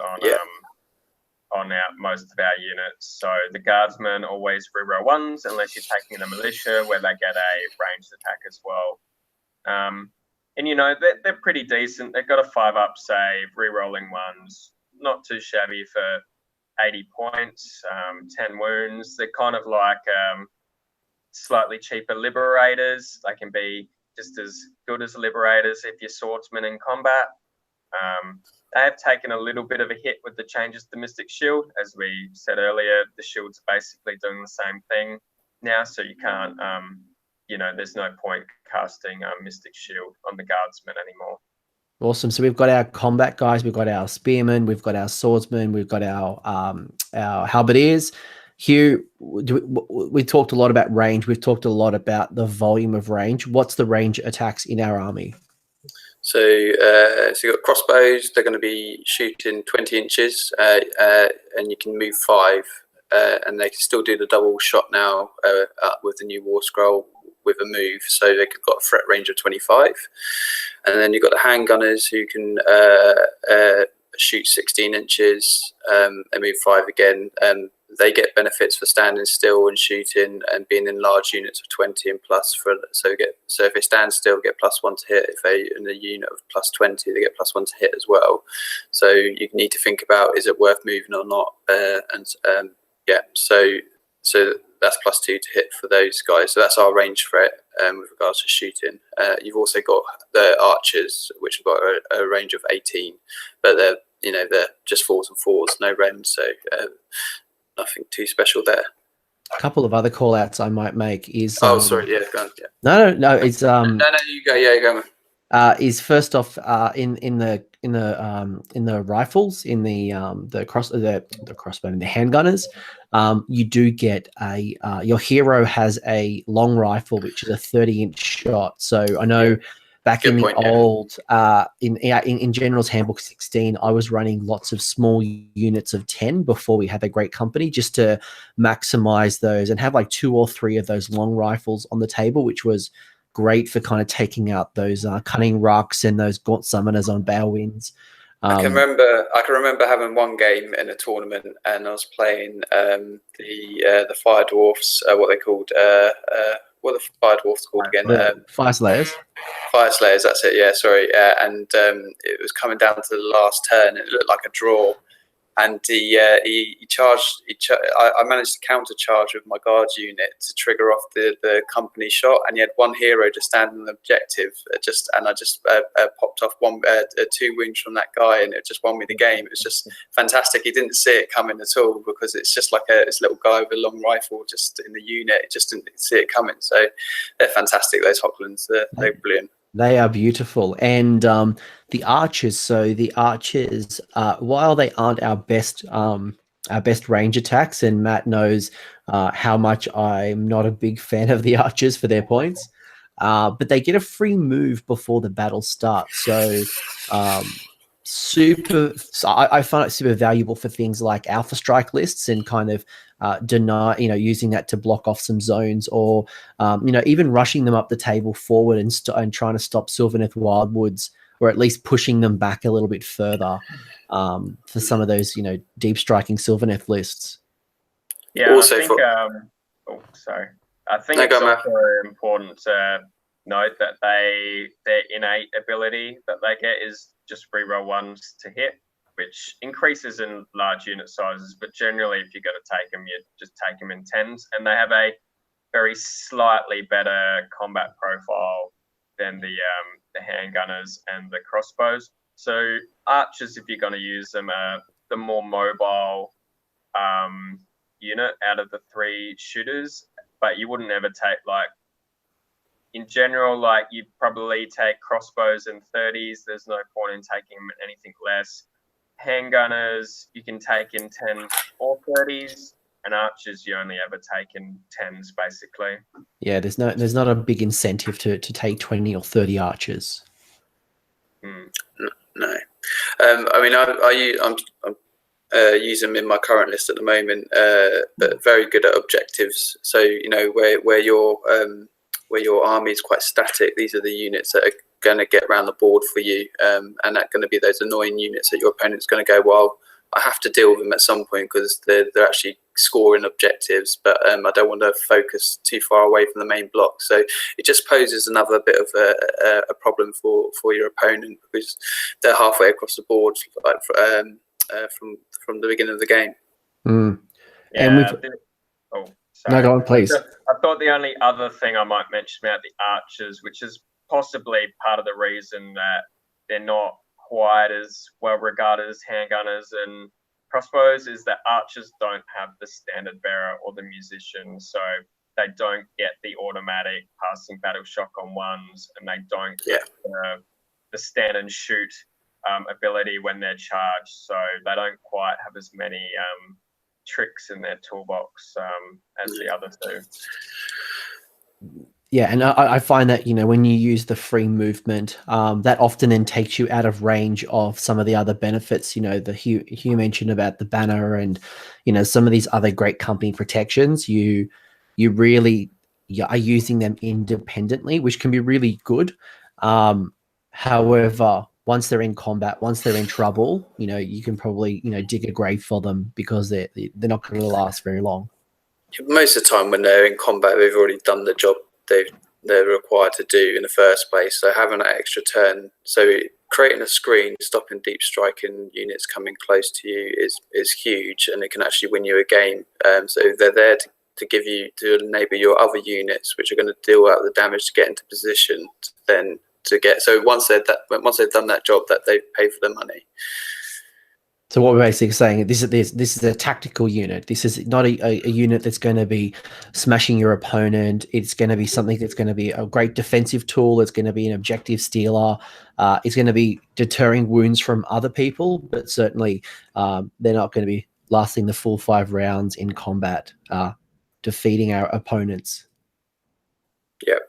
on most of our units. So the guardsmen always reroll ones unless you're taking the militia where they get a ranged attack as well. And you know, they're pretty decent. They've got a 5-up save, rerolling ones, not too shabby for 80 points, 10 wounds. They're kind of like slightly cheaper liberators. They can be just as good as liberators if you're swordsmen in combat. They have taken a little bit of a hit with the changes to Mystic Shield. As we said earlier, the shields are basically doing the same thing now, so you can't, you know, there's no point casting Mystic Shield on the guardsmen anymore. Awesome. So we've got our combat guys, we've got our spearmen, we've got our swordsmen, we've got our halberdiers. Hugh, we talked a lot about range. We've talked a lot about the volume of range. What's the range attacks in our army? So you've got crossbows. They're going to be shooting 20 inches, and you can move 5, and they can still do the double shot now with the new War Scroll with a move. So they've got a threat range of 25. And then you've got the handgunners who can shoot 16 inches and move 5 again. They get benefits for standing still and shooting and being in large units of 20 and plus. So if they stand still, get +1 to hit. If they in a unit of +20, they get +1 to hit as well. So you need to think about, is it worth moving or not? So that's +2 to hit for those guys. So that's our range threat with regards to shooting. You've also got the archers, which have got a range of 18, but they're just 4s and 4s, no rend. So nothing too special there. A couple of other call outs I might make is go on, yeah. No, it's no, you go, yeah, go on. Is first off in the rifles, in the crossbow, and the handgunners, you do get your hero has a long rifle which is a 30-inch shot. So I know back in the old in General's Handbook 16, I was running lots of small units of 10 before we had the Great Company, just to maximize those and have like 2 or 3 of those long rifles on the table, which was great for kind of taking out those cunning rucks and those gaunt summoners on Balewinds. I can remember having one game in a tournament, and I was playing the Fire Dwarfs. What they called? What are the Fire Dwarfs called again? Fire Slayers. Fire Slayers. That's it. Yeah, sorry. And it was coming down to the last turn. It looked like a draw. And he charged. I managed to counter charge with my guards unit to trigger off the company shot, and he had one hero just standing on the objective. I just popped off 2 wings from that guy, and it just won me the game. It was just fantastic. He didn't see it coming at all because it's just like this little guy with a long rifle just in the unit. It just didn't see it coming. So they're fantastic. Those Hocklands, they're brilliant. They are beautiful. And the archers, while they aren't our best range attacks, and Matt knows how much I'm not a big fan of the archers for their points, but they get a free move before the battle starts. So I find it super valuable for things like Alpha Strike lists and kind of using that to block off some zones, or even rushing them up the table forward and trying to stop Sylvaneth Wildwoods or at least pushing them back a little bit further for some of those, deep striking Sylvaneth lists. Yeah, Also I think. I think it's also important to note that their innate ability that they get is just reroll ones to hit, which increases in large unit sizes. But generally, if you're going to take them, you just take them in 10s, and they have a very slightly better combat profile than the handgunners and the crossbows. So archers, if you're going to use them, are the more mobile unit out of the 3 shooters. But you wouldn't ever take, like, in general, like, you'd probably take crossbows in 30s. There's no point in taking them anything less. Handgunners you can take in 10s or 30s, and archers you only ever take in 10s, basically. Yeah, there's not a big incentive to take 20 or 30 archers. No. I mean, I'm using them in my current list at the moment, but very good at objectives. So where your army is quite static, these are the units that are going to get around the board for you, and that's going to be those annoying units that your opponent's going to go, well, I have to deal with them at some point because they're actually scoring objectives, but I don't want to focus too far away from the main block. So it just poses another bit of a problem for your opponent, because they're halfway across the board, like from the beginning of the game. Yeah. No, go on, please. I thought the only other thing I might mention about the archers, which is possibly part of the reason that they're not quite as well regarded as handgunners and crossbows, is that archers don't have the standard bearer or the musician, so they don't get the automatic passing battle shock on ones, and they don't get the stand and shoot ability when they're charged, so they don't quite have as many tricks in their toolbox as the other 2. Yeah, and I find that, when you use the free movement, that often then takes you out of range of some of the other benefits. The Hugh mentioned about the banner and, some of these other great company protections. You really are using them independently, which can be really good. However, once they're in combat, once they're in trouble, you can probably, dig a grave for them, because they're not going to last very long. Most of the time when they're in combat, they've already done the job they're required to do in the first place. So having that extra turn, so creating a screen, stopping deep striking units coming close to you is huge, and it can actually win you a game. So they're there to enable your other units, which are going to deal out the damage to get into position, then to get. So once they've done that job, that they've paid for the money. So what we're basically saying, this is a tactical unit. This is not a unit that's going to be smashing your opponent. It's going to be something that's going to be a great defensive tool. It's going to be an objective stealer. It's going to be deterring wounds from other people, but certainly they're not going to be lasting the full 5 rounds in combat, defeating our opponents. Yep.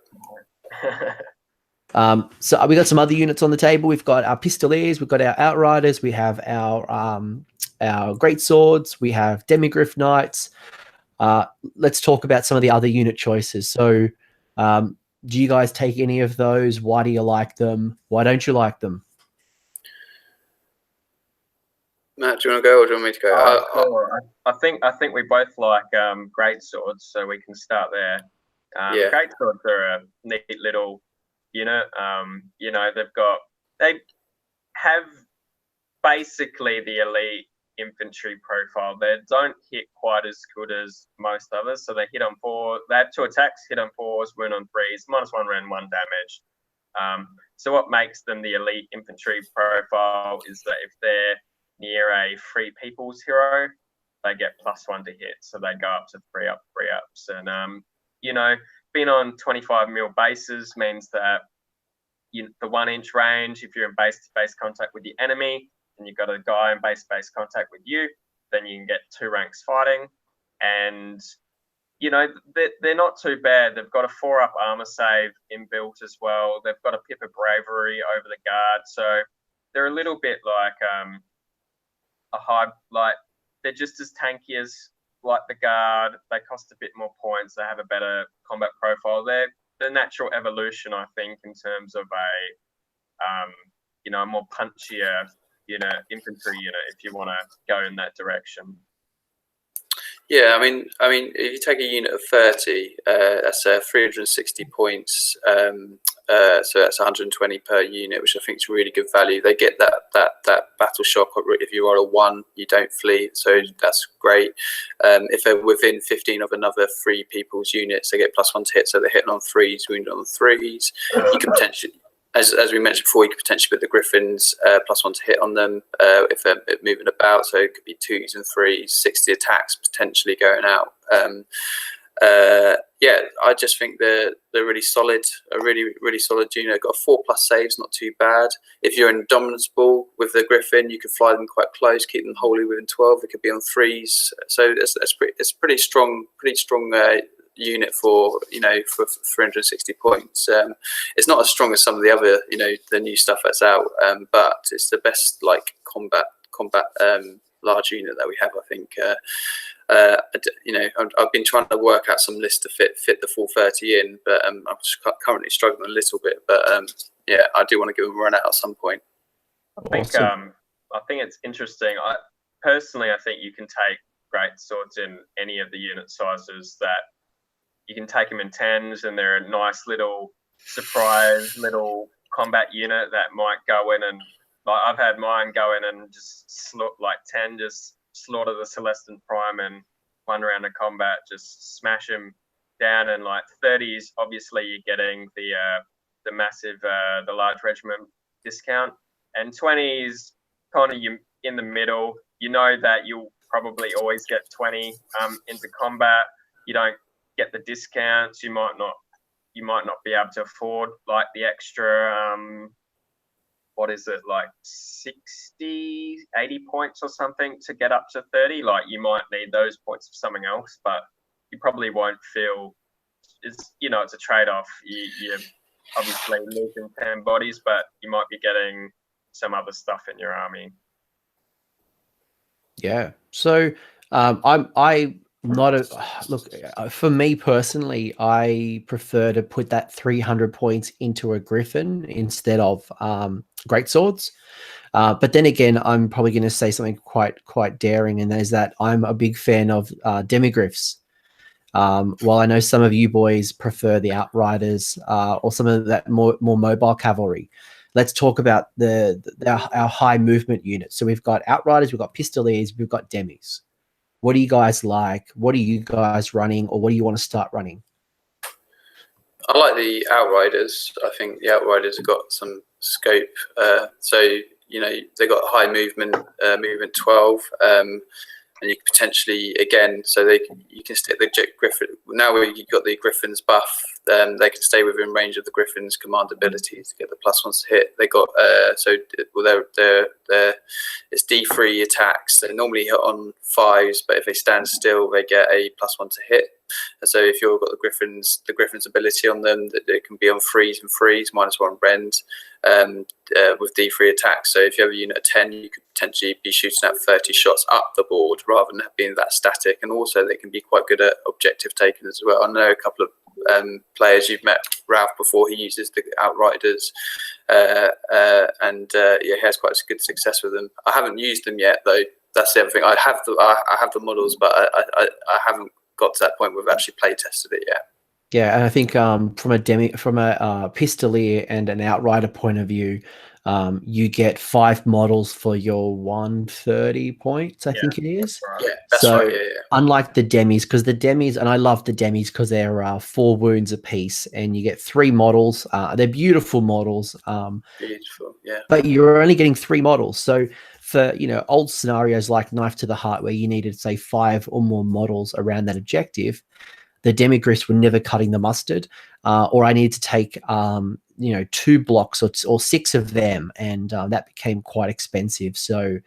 So we got some other units on the table. We've got our Pistoliers, we've got our Outriders, we have our Great Swords, we have Demigryph Knights. Let's talk about some of the other unit choices. So do you guys take any of those? Why do you like them? Why don't you like them? Matt, do you want to go, or do you want me to go? Sure. I think we both like Great Swords, so we can start there. Great Swords are a neat little unit. They have basically the elite infantry profile. They don't hit quite as good as most others, so they hit on 4. They have 2 attacks, hit on 4s, wound on 3s, -1 rend, 1 damage. So what makes them the elite infantry profile is that if they're near a free people's hero, they get +1 to hit, so they go up to 3 ups, and being on 25 mil bases means that the 1-inch range, if you're in base-to-base contact with the enemy and you've got a guy in base-to-base contact with you, then you can get 2 ranks fighting. And, they're not too bad. They've got a 4-up armor save inbuilt as well. They've got a pip of bravery over the guard. So they're a little bit like they're just as tanky as like the guard. They cost a bit more points. They have a better combat profile. They're the natural evolution, I think, in terms of a more punchier infantry unit if you want to go in that direction. Yeah, I mean, if you take a unit of 30, that's 360 points. So that's 120 per unit, which I think is really good value. They get that battle shock. If you roll a 1, you don't flee, so that's great. If they're within 15 of another 3 people's units, they get +1 to hit, so they're hitting on 3s, wounded on 3s. You can potentially, as we mentioned before, you could potentially put the Griffins +1 to hit on them if they're moving about. So it could be 2s and 3s, 60 attacks potentially going out. Yeah, I just think they're really solid, a really solid unit. Got a 4+ saves, not too bad. If you're indomitable with the Griffin, you can fly them quite close, keep them wholly within 12. It could be on 3s, so it's pretty strong unit for 360 points. It's not as strong as some of the other the new stuff that's out, but it's the best combat large unit that we have, I think. I've been trying to work out some lists to fit the full 30 in, but I'm currently struggling a little bit. But yeah, I do want to give them a run out at some point. I think it's interesting. Personally, I think you can take great swords in any of the unit sizes. That you can take them in 10s, and they're a nice little surprise little combat unit that might go in and I've had mine go in and just 10 just slaughter the Celestin Prime in 1 round of combat, just smash him down. And 30s, obviously you're getting the massive the large regiment discount, and 20s kind of you in the middle. You know that you'll probably always get 20 into combat. You don't get the discounts. You might not be able to afford the extra what is it, 60, 80 points or something to get up to 30. You might need those points for something else, but you probably won't feel it's a trade-off. You're obviously losing 10 bodies, but you might be getting some other stuff in your army. Yeah. So I not a look for me personally, I prefer to put that 300 points into a Griffin instead of great swords. But then again, I'm probably going to say something quite daring, and that is that I'm a big fan of demigriffs. While I know some of you boys prefer the Outriders or some of that more mobile cavalry, let's talk about our high movement units. So we've got Outriders, we've got Pistoliers, we've got Demis. What do you guys like? What are you guys running, or what do you want to start running? I like the Outriders. I think the Outriders have got some scope. So they got high movement, movement 12, and you can potentially you can stick the Griffin. Now you've got the Griffin's buff. They can stay within range of the Griffin's command abilities to get the +1s to hit. They got it's D3 attacks. They normally hit on 5s, but if they stand still, they get a +1 to hit. And so if you've got the Griffin's ability on them, that they can be on 3s and 3s, -1 rend, with D3 attacks. So if you have a unit of 10, you could potentially be shooting at 30 shots up the board rather than being that static. And also they can be quite good at objective taking as well. I know a couple of players you've met, Ralph, before. He uses the Outriders, and he has quite good success with them. I haven't used them yet, though. That's the other thing. I have the models, but I haven't got to that point where we've actually play tested it yet. Yeah, and I think from a Pistolier and an Outrider point of view, you get 5 models for your 130 points, I think it is. Right. Yeah, that's so right. Yeah. Unlike the Demis, because the Demis, and I love the Demis because they're 4 wounds apiece, and you get 3 models. They're beautiful models. Beautiful, yeah. But you're only getting 3 models. So for old scenarios like Knife to the Heart, where you needed, say, 5 or more models around that objective, the demigriffs were never cutting the mustard, or I needed to take 2 blocks or 6 of them, and that became quite expensive. So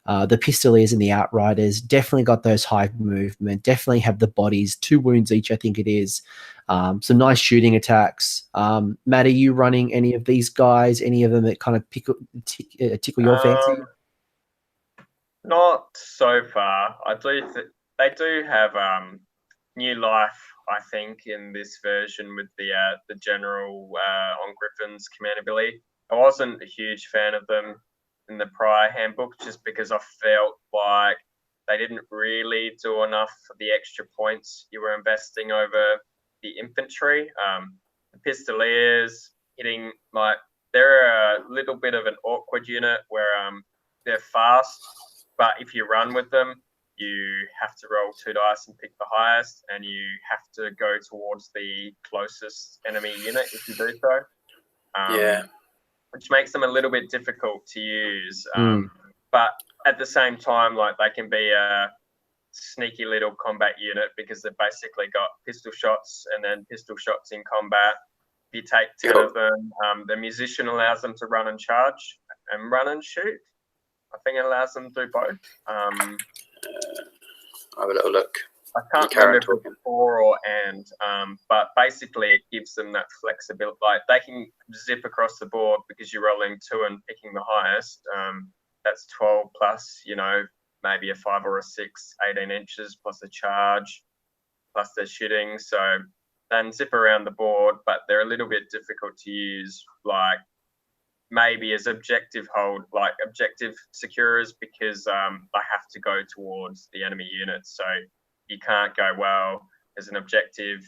the Pistoliers and the Outriders definitely got those high movement, definitely have the bodies, 2 wounds each, I think it is. Some nice shooting attacks. Matt, are you running any of these guys? Any of them that kind of tickle your fancy? Not so far. They do have new life, I think, in this version with the general on Griffin's command ability. I wasn't a huge fan of them in the prior handbook, just because I felt like they didn't really do enough for the extra points you were investing over the infantry. The Pistoliers hitting, like, they're a little bit of an awkward unit where they're fast, but if you run with them, you have to roll 2 dice and pick the highest, and you have to go towards the closest enemy unit if you do so. Which makes them a little bit difficult to use. But at the same time, like, they can be a sneaky little combat unit because they've basically got pistol shots and then pistol shots in combat. If you take 10 of them, the musician allows them to run and charge and run and shoot. I think it allows them to do both. I'll have a little look. I can't remember if it's or and, but basically it gives them that flexibility. Like, they can zip across the board because you're rolling 2 and picking the highest. That's 12 plus, you know, maybe a 5 or a 6, 18 inches plus a charge, plus they're shooting. So then zip around the board, but they're a little bit difficult to use, like maybe as objective securers, because they have to go towards the enemy units. So you can't go, well, there's an objective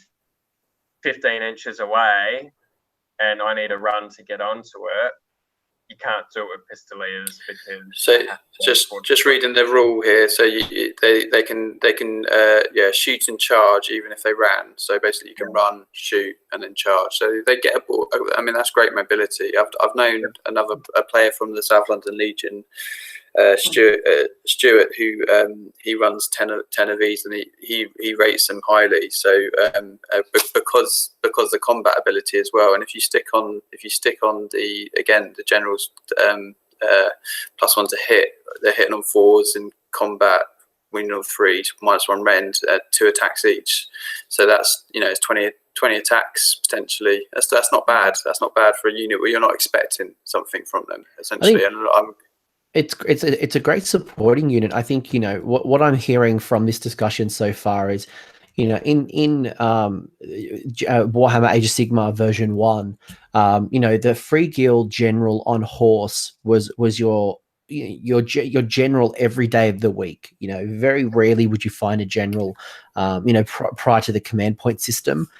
15 inches away and I need to run to get onto it. You can't do it with Pistoliers because. So just reading the rule here. So they can shoot and charge even if they ran. So basically you can run, shoot, and then charge. So they get a ball. I mean, that's great mobility. I've known a player from the South London Legion, Stuart, who he runs 10 of these, and he rates them highly. So because the combat ability as well, and if you stick on the generals +1 to hit, they're hitting on 4s in combat, winning on 3, -1 rend, 2 attacks each. So that's, it's 20 attacks potentially. That's not bad. That's not bad for a unit where you're not expecting something from them essentially. It's a great supporting unit. I think, what I'm hearing from this discussion so far is, in Warhammer Age of Sigmar version 1, the free guild general on horse was your general every day of the week. Very rarely would you find a general, prior to the command point system.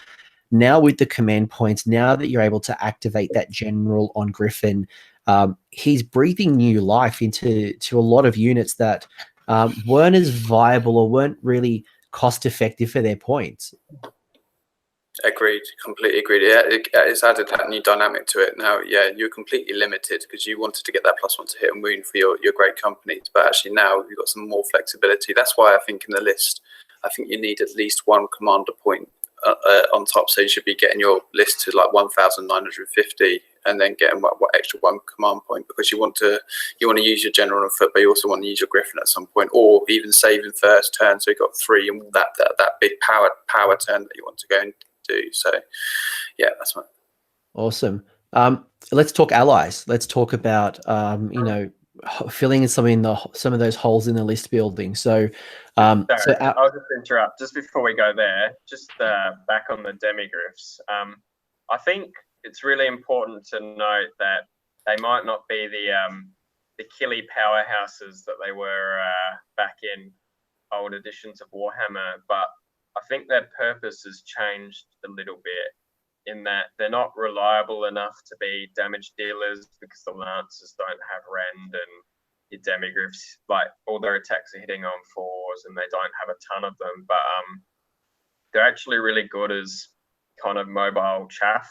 Now with the command points, now that you're able to activate that general on Griffin, he's breathing new life into a lot of units that weren't as viable or weren't really cost effective for their points. Agreed, completely agreed. Yeah, it's added that new dynamic to it. Now, you're completely limited because you wanted to get that +1 to hit and wound for your great companies, but actually now you've got some more flexibility. That's why I think in the list, I think you need at least 1 commander point on top, so you should be getting your list to like 1,950 and then getting what extra 1 command point, because you want to use your general on foot, but you also want to use your Griffin at some point, or even saving first turn, so you got 3 and that big power turn that you want to go and do. So that's fine. Awesome. Let's talk allies. Let's talk about filling in some of those holes in the list building. So I'll just interrupt just before we go there. Just back on the demigriffs. I think it's really important to note that they might not be the killy powerhouses that they were back in old editions of Warhammer, but I think their purpose has changed a little bit in that they're not reliable enough to be damage dealers because the Lancers don't have rend, and your demigriffs, like, all their attacks are hitting on 4s and they don't have a ton of them, but they're actually really good as kind of mobile chaff.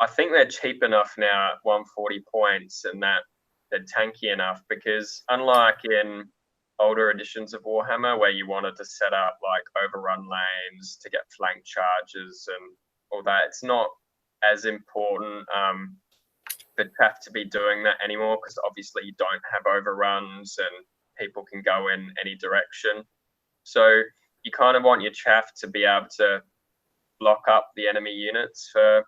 I think they're cheap enough now at 140 points and that they're tanky enough, because unlike in older editions of Warhammer where you wanted to set up like overrun lanes to get flank charges and all that, it's not as important for chaff to be doing that anymore, because obviously you don't have overruns and people can go in any direction. So you kind of want your chaff to be able to block up the enemy units for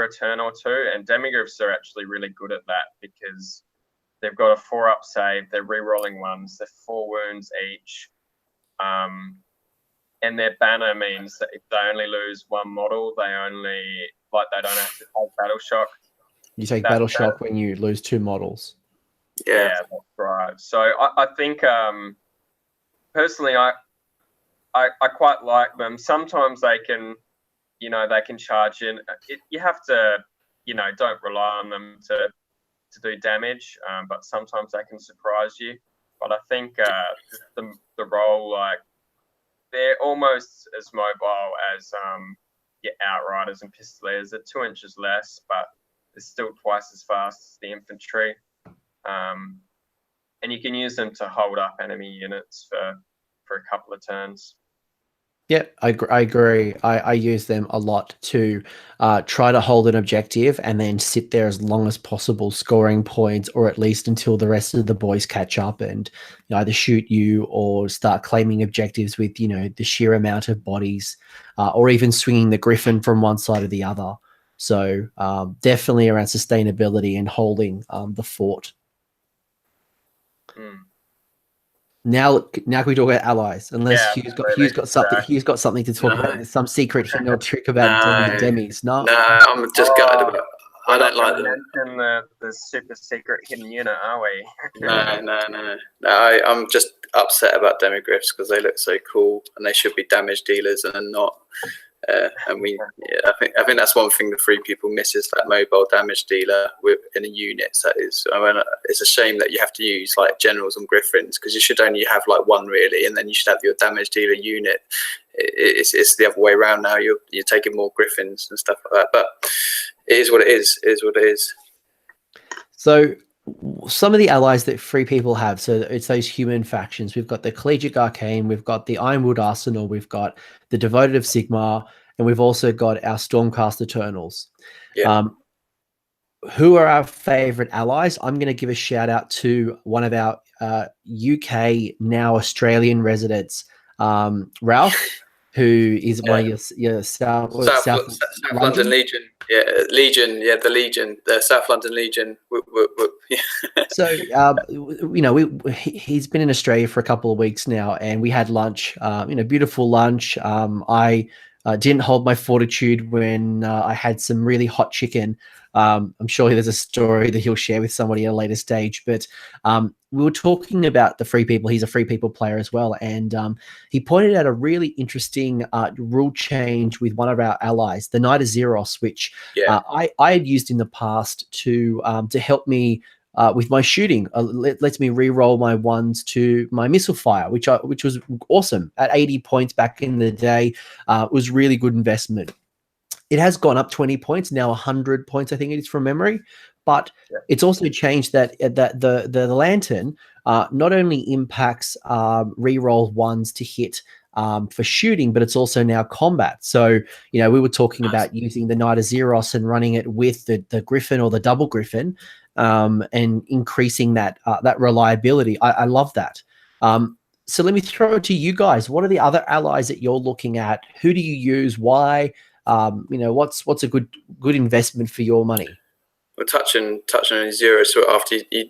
a turn or 2, and demigriffs are actually really good at that because they've got a 4-up save, they're re-rolling 1s, they're 4 wounds each, and their banner means that if they only lose 1 model, they only like they don't have to take battle shock. You take battle shock when you lose 2 models. Yeah, that's right. So I think personally, I quite like them. Sometimes they can, they can charge in. You have to, don't rely on them to do damage, but sometimes they can surprise you. But I think the role, like, they're almost as mobile as your Outriders and Pistoliers. They're 2 inches less, but they're still twice as fast as the Infantry. And you can use them to hold up enemy units for a couple of turns. Yeah, I agree. I use them a lot to try to hold an objective and then sit there as long as possible, scoring points, or at least until the rest of the boys catch up and either shoot you or start claiming objectives with, the sheer amount of bodies, or even swinging the Griffin from one side or the other. So definitely around sustainability and holding the fort. Now can we talk about allies? Unless Hugh's got something to talk about. There's some secret hint or trick about demis. No, I'm just gutted about. I don't like them. Mention the super secret hidden unit, are we? No. I'm just upset about demigriffs because they look so cool and they should be damage dealers and not. I think that's one thing the free people miss is that mobile damage dealer in a unit. That is, it's a shame that you have to use like generals and Griffins because you should only have like one really, and then you should have your damage dealer unit. It's the other way around now. You're taking more Griffins and stuff like that, but it is what it is. It is what it is. So some of the allies that free people have, so it's those human factions. We've got the Collegiate Arcane, we've got the Ironwood Arsenal, we've got the Devoted of Sigmar, and we've also got our Stormcast Eternals. Yeah. Who are our favorite allies? I'm going to give a shout out to one of our UK, now Australian residents, Ralph, who is one of your South London Legion. Yeah, Legion. Yeah, the Legion, the South London Legion. Yeah. So, he's been in Australia for a couple of weeks now, and we had lunch. Beautiful lunch. I didn't hold my fortitude when I had some really hot chicken. I'm sure there's a story that he'll share with somebody at a later stage, but we were talking about the free people. He's a free people player as well, and he pointed out a really interesting rule change with one of our allies, the Knight of Zeros, which I had used in the past to help me with my shooting. Lets me re-roll my ones to my missile fire, which was awesome at 80 points back in the day. It was really good investment. It has gone up 20 points, now 100 points, I think it is from memory. But it's also changed that the lantern not only impacts re-roll ones to hit for shooting, but it's also now combat. So, we were talking about using the Knight of Zeros and running it with the Griffin or the double Griffin, and increasing that reliability. I love that. So let me throw it to you guys. What are the other allies that you're looking at? Who do you use? Why? What's a good investment for your money? Well, touching on Zero, so after you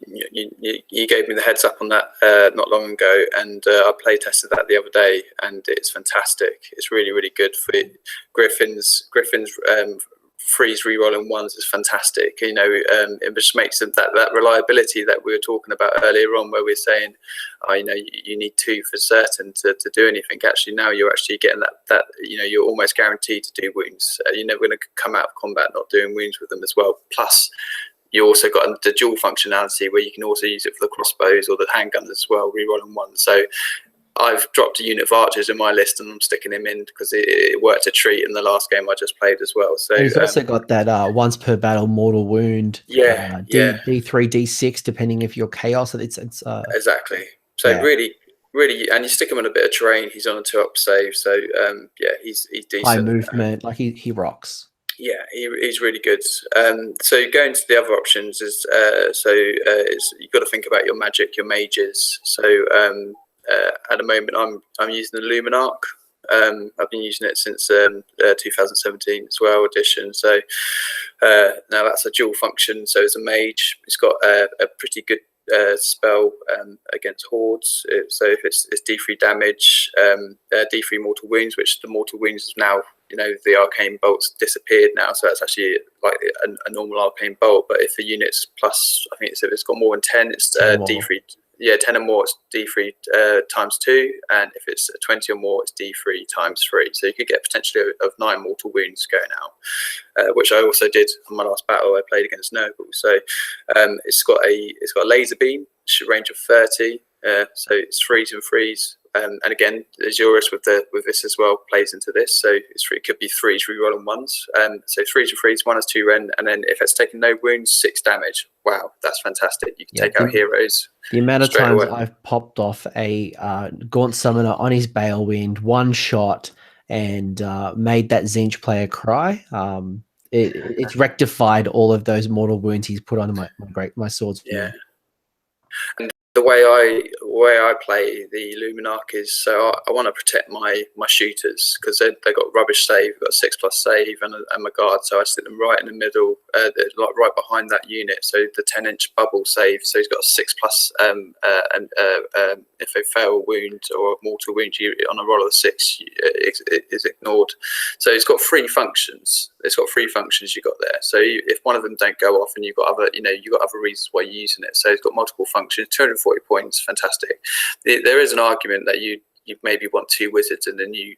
gave me the heads up on that not long ago, and I play tested that the other day, and it's fantastic. It's really, really good for Griffins. Freeze re-rolling ones is fantastic. It just makes them that reliability that we were talking about earlier on, where we're saying, you need 2 for certain to do anything. Actually, now you're actually getting that you're almost guaranteed to do wounds. You're never going to come out of combat not doing wounds with them as well. Plus, you also got the dual functionality where you can also use it for the crossbows or the handguns as well, re-rolling ones. So I've dropped a unit of archers in my list and I'm sticking him in because it worked a treat in the last game I just played as well. So he's also got that once per battle mortal wound. D3, D6, depending if you're chaos. It's exactly. So really, and you stick him on a bit of terrain. He's on a 2-up save. So he's decent. High movement, like he rocks. Yeah, he's really good. So going to the other options is you've got to think about your magic, your mages. So at the moment, I'm using the Luminarch. I've been using it since 2017 as well, edition. So now that's a dual function. So it's a mage. It's got a pretty good spell against hordes. So if it's D3 damage, D3 mortal wounds, which the mortal wounds is now the arcane bolt's disappeared now, so it's actually like a normal arcane bolt. But if the unit's plus, I think if it's got more than 10, it's 10 more. D3. Yeah, 10 or more, it's D3 times 2, and if it's 20 or more, it's D3 times 3. So you could get potentially of 9 mortal wounds going out, which I also did on my last battle I played against Noble. So it's got a laser beam, range of 30. So it's freeze and freeze. And again, Azurus with this as well plays into this. So it could be 3 reroll and 1s. So 3 and freeze, 1 has 2 rend, and then if it's taken no wounds, 6 damage. Wow, that's fantastic. You can take out heroes. The amount of times away. I've popped off a Gaunt Summoner on his Balewind, one shot, and made that Zinch player cry. It's rectified all of those mortal wounds he's put on my swords. Yeah. And the way I play the Luminarch is, so I want to protect my shooters, because they got rubbish save, got a 6+ save and my guard, so I sit them right in the middle, like right behind that unit, so the 10-inch bubble save. So he's got a 6+, if they fail a wound or a mortal wound, on a roll of 6 is ignored. So it's got 3 functions. It's got 3 functions you got there. So if one of them don't go off, and you've got other reasons why you're using it. So it's got multiple functions. 240 points, fantastic. There is an argument that you maybe want 2 wizards in the new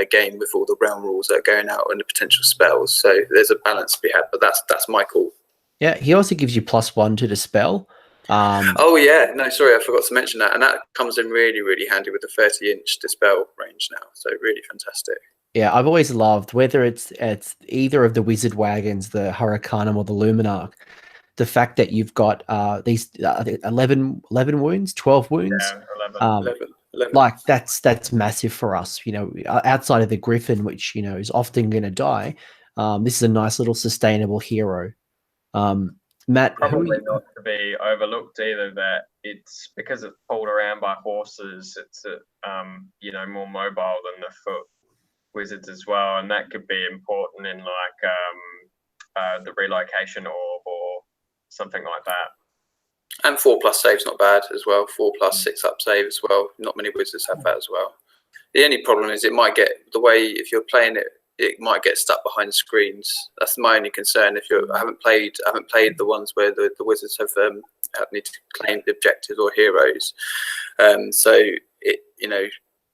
game with all the realm rules that are going out and the potential spells. So there's a balance to be had, but that's my call. Yeah, he also gives you +1 to dispel. Oh yeah, no, sorry, I forgot to mention that, and that comes in really, really handy with the 30-inch dispel range now. So really fantastic. Yeah, I've always loved, whether it's either of the wizard wagons, the Hurricanum or the Luminarch, the fact that you've got these 11 wounds, 12 wounds. Yeah, 11. Like that's massive for us. Outside of the Griffin, which is often going to die, this is a nice little sustainable hero. Matt, probably not to be overlooked either, that it's because it's pulled around by horses. It's more mobile than the foot wizards as well, and that could be important in like the relocation orb or something like that. And 4+ save's not bad as well. 4+ 6 up save as well. Not many wizards have that as well. The only problem is it might get, the way if you're playing it, it might get stuck behind screens. That's my only concern. If I haven't played the ones where the wizards have need to claim the objectives or heroes. So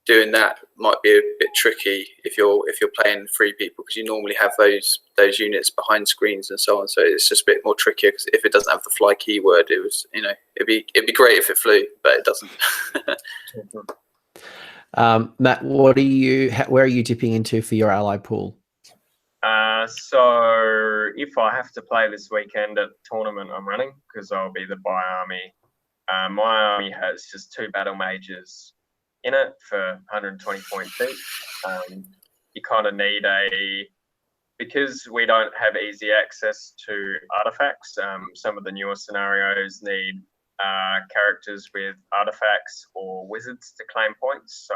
doing that might be a bit tricky if you're playing 3 people, because you normally have those units behind screens and so on. So it's just a bit more trickier, because if it doesn't have the fly keyword, it'd be great if it flew, but it doesn't. Matt, where are you dipping into for your ally pool? So if I have to play this weekend at the tournament I'm running, because I'll be the buy army, my army has just 2 battle mages in it for 120 points each. You kind of need because we don't have easy access to artifacts. Some of the newer scenarios need characters with artifacts or wizards to claim points. So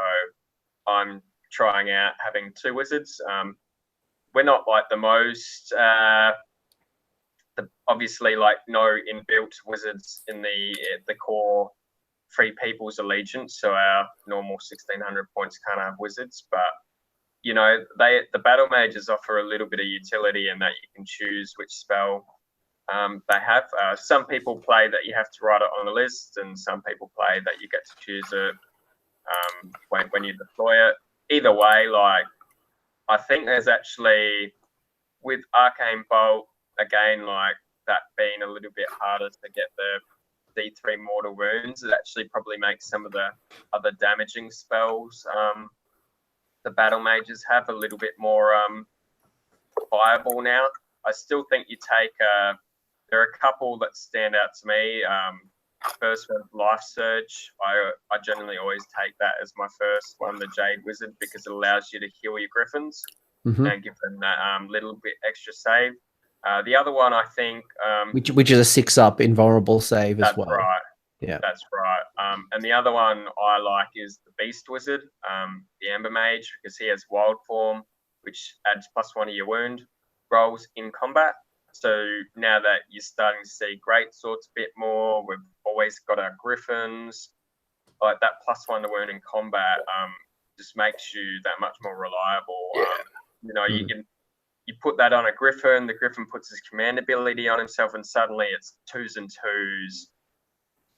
I'm trying out having 2 wizards. We're not like the most, obviously, like no inbuilt wizards in the core Free People's Allegiance. So our normal 1600 points can't have wizards, but the battle mages offer a little bit of utility in that you can choose which spell they have. Some people play that you have to write it on a list, and some people play that you get to choose it when you deploy it. Either way, like, I think there's actually, with Arcane Bolt, again, like that being a little bit harder to get the D3 mortal wounds, it actually probably makes some of the other damaging spells the battle mages have a little bit more viable now. I still think you take there are a couple that stand out to me. First one, Life Surge. I generally always take that as my first one, the Jade Wizard, because it allows you to heal your Griffins and give them that little bit extra save. The other one, I think, which is a 6+ invulnerable save as well. That's right. Yeah, that's right. And the other one I like is the Beast Wizard, the Ember Mage, because he has Wild Form, which adds +1 to your wound rolls in combat. So now that you're starting to see great swords a bit more, we've always got our Griffins, like that +1 to wound in combat just makes you that much more reliable. Yeah. You know, you put that on a Griffin, the Griffin puts his command ability on himself, and suddenly it's 2s and 2s,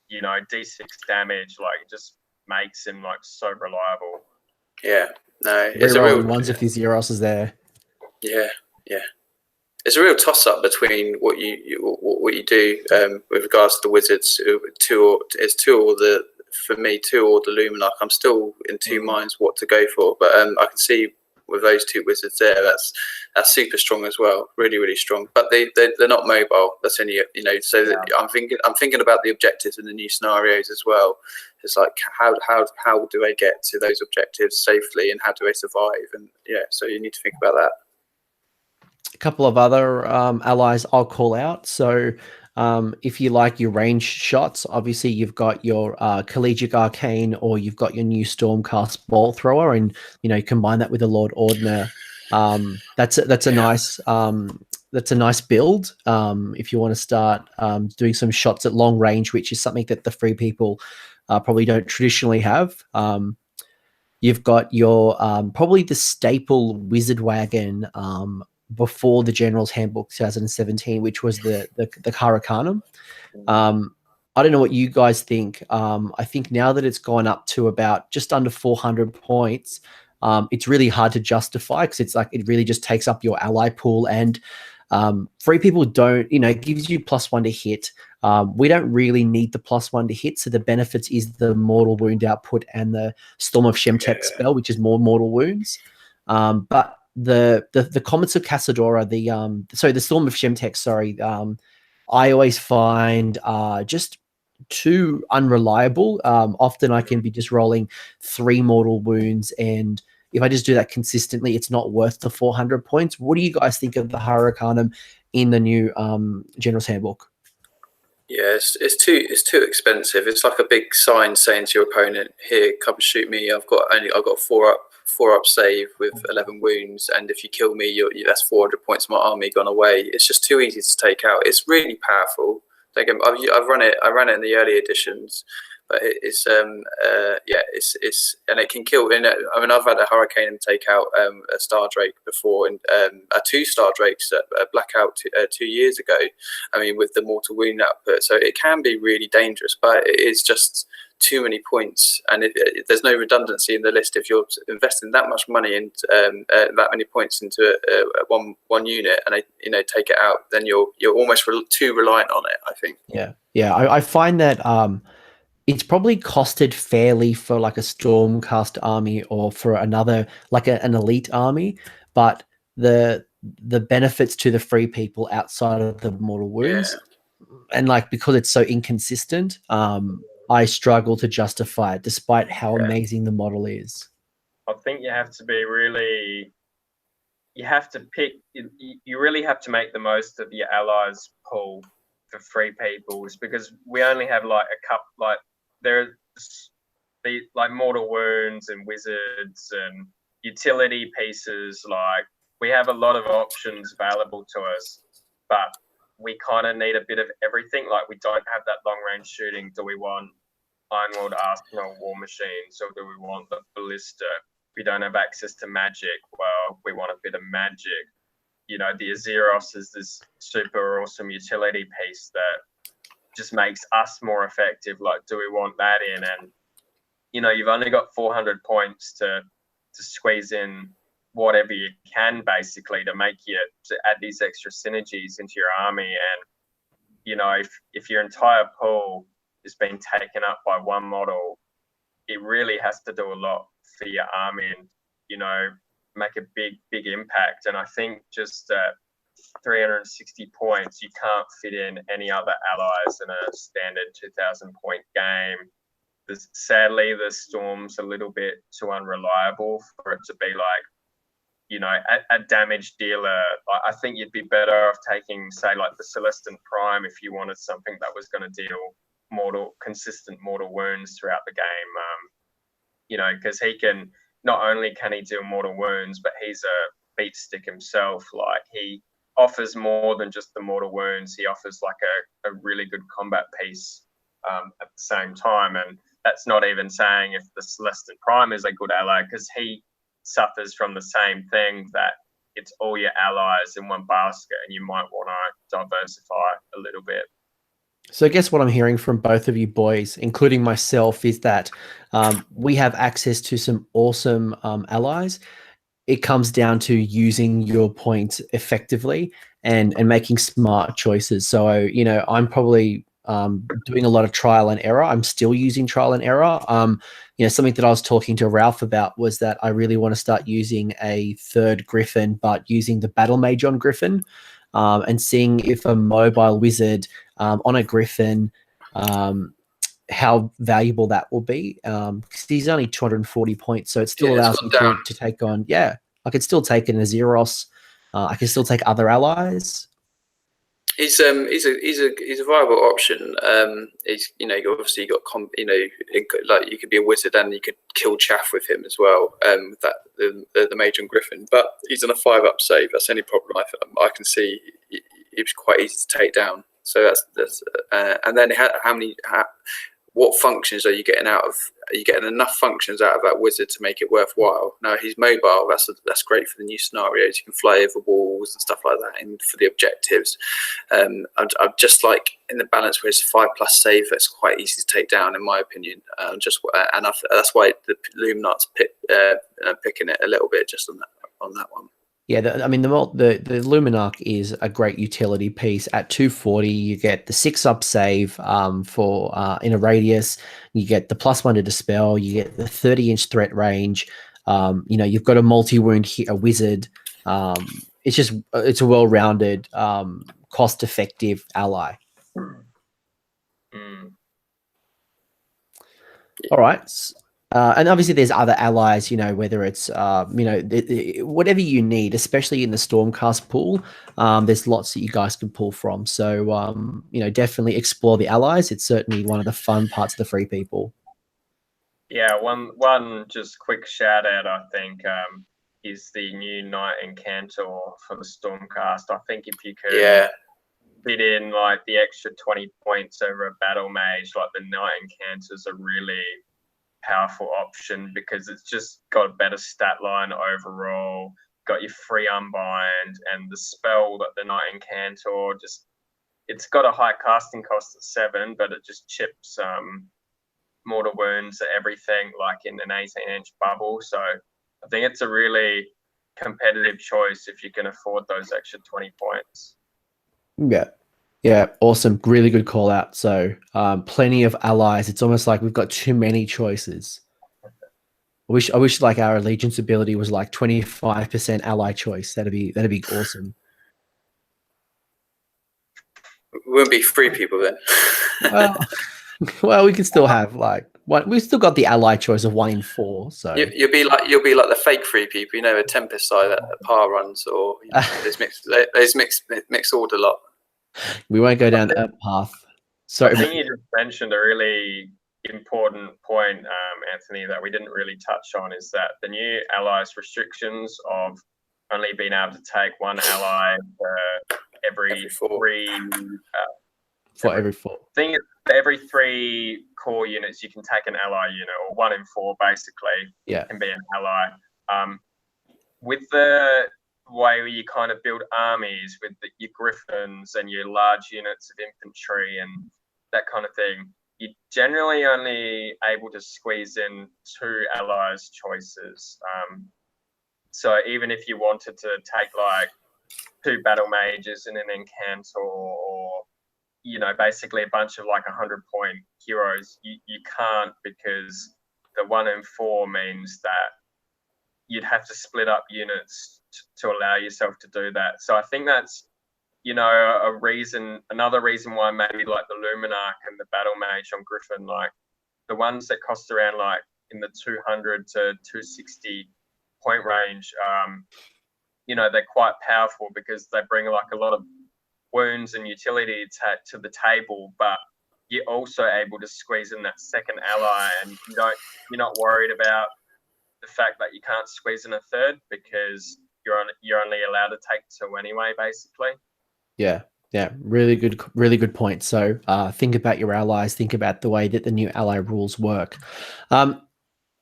you know, D6 damage. Like, it just makes him like so reliable. Yeah, no, it's a Rerolling real ones if his Zeros is there. Yeah, yeah. It's a real toss-up between what you do with regards to the Wizards. Two or the Luminarch. I'm still in two minds what to go for, but I can see with those two Wizards there, that's super strong as well. Really, really strong. But they're not mobile. That's only, you know. So I'm thinking about the objectives in the new scenarios as well. It's like how do I get to those objectives safely, and how do I survive? And yeah, so you need to think about that. A couple of other allies I'll call out. So if you like your ranged shots, obviously you've got your Collegiate Arcane, or you've got your new Stormcast Ball Thrower, and you know, combine that with a Lord Ordner. That's a nice build if you want to start doing some shots at long range, which is something that the free people probably don't traditionally have. You've got your probably the staple Wizard Wagon before the General's Handbook 2017, which was the Hurricanum. I don't know what you guys think. I think now that it's gone up to about just under 400 points, it's really hard to justify, because it's like it really just takes up your ally pool, and free people don't, you know, it gives you +1 to hit. We don't really need the +1 to hit, so the benefits is the mortal wound output and the Storm of Shemtek spell, which is more mortal wounds. But the Comets of Casadora, the Storm of Shemtek, I always find just too unreliable. Often I can be just rolling 3 mortal wounds, and if I just do that consistently, it's not worth the 400 points. What do you guys think of the Hurricanum in the new General's Handbook? Yeah, it's too expensive. It's like a big sign saying to your opponent, "Here, come shoot me. I've got 4 up save with 11 wounds, and if you kill me, that's 400 points of my army gone away." It's just too easy to take out. It's really powerful. I've run it. I ran it in the early editions, but it's and it can kill. I mean, I've had a Hurricane take out a Star Drake before, and 2 Star Drakes at Blackout 2 years ago. I mean, with the mortal wound output, so it can be really dangerous, but it is just too many points, and there's no redundancy in the list. If you're investing that much money and that many points into one unit, and take it out, then you're almost too reliant on it, I think. Yeah. I find that it's probably costed fairly for like a Stormcast army, or for another like an elite army, but the benefits to the free people outside of the mortal wounds, and like because it's so inconsistent, I struggle to justify it, despite how amazing the model is. I think you have to be really, you have to pick, you really have to make the most of your allies pool for free peoples, because we only have like a couple, like there's the like mortal wounds and wizards and utility pieces. Like, we have a lot of options available to us, but we kind of need a bit of everything. Like, we don't have that long range shooting. Do we want Ironworld Arsenal War Machines, or do we want the Ballista? We don't have access to magic. Well, we want a bit of magic. You know, the Azeros is this super awesome utility piece that just makes us more effective. Like, do we want that in? And, you know, you've only got 400 points to squeeze in whatever you can, basically, to add these extra synergies into your army. And, you know, if your entire pool is being taken up by one model, it really has to do a lot for your army and, you know, make a big impact. And I think just 360 points, you can't fit in any other allies in a standard 2,000 point game. Sadly, the Storm's a little bit too unreliable for it to be like, you know, a damage dealer. I think you'd be better off taking, say, like the Celestin Prime if you wanted something that was going to deal consistent mortal wounds throughout the game. You know, because not only can he deal mortal wounds, but he's a beat stick himself. Like, he offers more than just the mortal wounds. He offers like a really good combat piece at the same time. And that's not even saying if the Celestin Prime is a good ally, because he suffers from the same thing that it's all your allies in one basket, and you might want to diversify a little bit. So I guess what I'm hearing from both of you boys, including myself, is that we have access to some awesome allies. It comes down to using your points effectively and making smart choices. So, you know, I'm probably doing a lot of trial and error. I'm still using trial and error. You know, something that I was talking to Ralph about was that I really want to start using a third Griffin, but using the Battle Mage on Griffin, and seeing if a mobile wizard on a Griffin, how valuable that will be. Because he's only 240 points, so it still allows me to take on. Yeah, I could still take an Azeros. I can still take other allies. He's a viable option. He's, you know, obviously you got like you could be a wizard and you could kill chaff with him as well. With that the Mage and Griffin, but he's on a 5-up save. That's the only problem I can see. He was quite easy to take down. So that's and then what functions are you getting out of? Are you getting enough functions out of that wizard to make it worthwhile? Now he's mobile. That's great for the new scenarios. You can fly over walls and stuff like that, and for the objectives. I'm just like in the balance where it's 5+ save. That's quite easy to take down, in my opinion. That's why the Luminar's picking it a little bit just on that one. Yeah, I mean, the Luminarch is a great utility piece. At 240, you get the 6-up save for in a radius. You get the +1 to dispel. You get the 30-inch threat range. You know, you've got a multi-wound a wizard. It's a well-rounded, cost-effective ally. All right. And obviously there's other allies, you know, whether it's, you know, whatever you need, especially in the Stormcast pool, there's lots that you guys can pull from. So, you know, definitely explore the allies. It's certainly one of the fun parts of the free people. Yeah, one just quick shout out, I think, is the new Knight Incantor for the Stormcast. I think if you could fit in like the extra 20 points over a Battle Mage, like the Knight Incantor's a really powerful option because it's just got a better stat line overall, got your free unbind, and the spell that the Knight Incantor it's got a high casting cost at 7, but it just chips mortal wounds at everything like in an 18-inch bubble. So I think it's a really competitive choice if you can afford those extra 20 points. Yeah, awesome. Really good call out. So plenty of allies. It's almost like we've got too many choices. I wish like our allegiance ability was like 25% ally choice. That'd be awesome. We wouldn't be free people then. Well, we could still have like one. We've still got the ally choice of 1 in 4. So you'll be like the fake free people, you know, a Tempest side that par runs, or you know, there's mixed order lot. We won't go down that path. So I think you just mentioned a really important point, Anthony, that we didn't really touch on, is that the new allies restrictions of only being able to take one ally every 3 core units, you can take an ally unit, or 1 in 4 basically can be an ally. With the way where you kind of build armies with your Griffins and your large units of infantry and that kind of thing, you're generally only able to squeeze in 2 allies choices. So even if you wanted to take like 2 battle mages and an incantor, or you know, basically a bunch of like 100-point heroes, you can't, because the 1 in 4 means that you'd have to split up units to allow yourself to do that. So I think that's, you know, another reason why maybe like the Luminarch and the Battle Mage on Griffin, like the ones that cost around like in the 200 to 260 point range, you know, they're quite powerful because they bring like a lot of wounds and utility to the table, but you're also able to squeeze in that second ally, and you're not worried about the fact that you can't squeeze in a third because you're only allowed to take 2 anyway, basically. Yeah, really good point. So think about your allies, think about the way that the new ally rules work.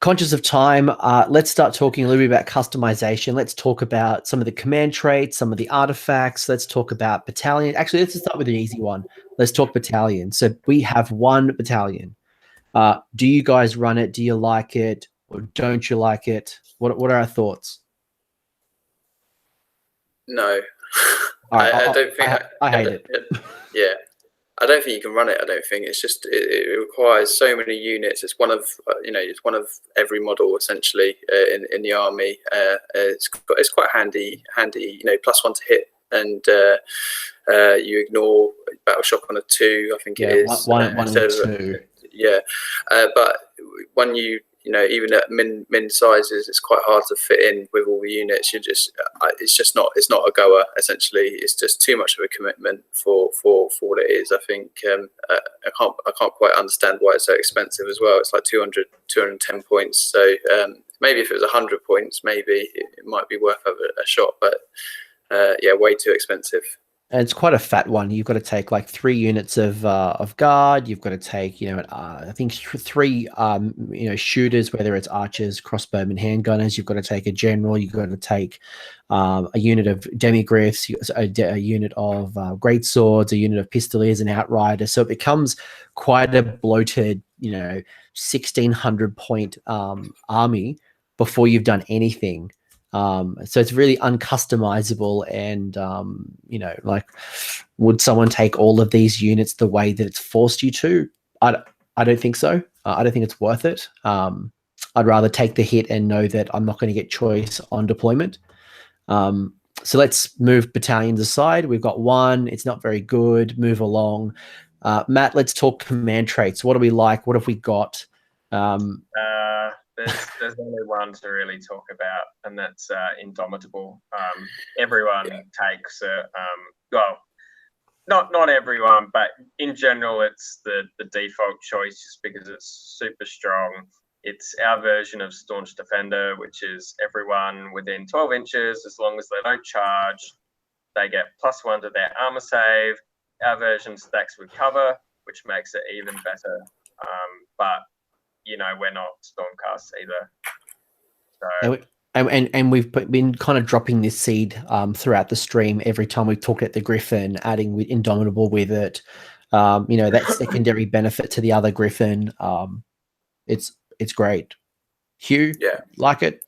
conscious of time, let's start talking a little bit about customization. Let's talk about some of the command traits, some of the artifacts. Let's talk about battalion. Actually, let's start with an easy one. Let's talk battalion. So we have one battalion. Do you guys run it? Do you like it, or don't you like it? What are our thoughts? No, Right, I don't think I hate it. Yeah, I don't think you can run it. I don't think it's just it requires so many units. It's one of it's one of every model essentially in the army. It's quite handy. +1 to hit, and you ignore battle shock on a 2. I think it is one and 2. Yeah, but when even at min sizes, it's quite hard to fit in with all the units. It's not a goer. Essentially, it's just too much of a commitment for what it is. I think I can't quite understand why it's so expensive as well. It's like 210 points. So maybe if it was 100 points, maybe it might be worth a shot. But way too expensive. And it's quite a fat one. You've got to take like 3 units of guard. You've got to take, I think 3 shooters, whether it's archers, crossbowmen, handgunners. You've got to take a general. You've got to take a unit of demigriffs, a unit of great swords, a unit of pistoliers and outriders. So it becomes quite a bloated, 1,600 point army before you've done anything. So it's really uncustomizable, and would someone take all of these units the way that it's forced you to? I don't think so. I don't think it's worth it. I'd rather take the hit and know that I'm not going to get choice on deployment. So let's move battalions aside. We've got one. It's not very good. Move along. Matt, let's talk command traits. What do we like? What have we got? There's only one to really talk about, and that's Indomitable. Everyone takes it. Well, not everyone, but in general, it's the default choice just because it's super strong. It's our version of Staunch Defender, which is everyone within 12 inches, as long as they don't charge, they get +1 to their armor save. Our version stacks with cover, which makes it even better. But we're not Stormcast either. So. And we've been kind of dropping this seed throughout the stream every time we've talked at the Griffin, adding Indomitable with it. That secondary benefit to the other Griffin. It's great. Hugh, like it?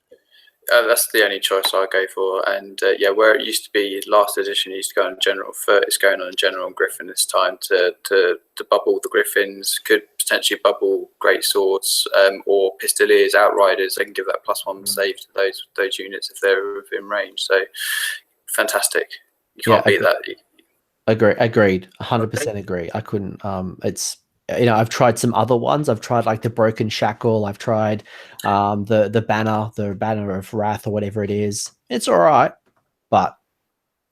That's the only choice I go for, and where it used to be last edition, it used to go on general. It's going on general and Griffin this time to bubble the Griffins. Could potentially bubble great swords or pistoliers, outriders. They can give that +1 save to those units if they're within range. So fantastic! You can't beat that. Agreed. 100% agree. I couldn't. It's. I've tried some other ones. I've tried like the Broken Shackle. I've tried the banner of Wrath or whatever it is. It's all right, but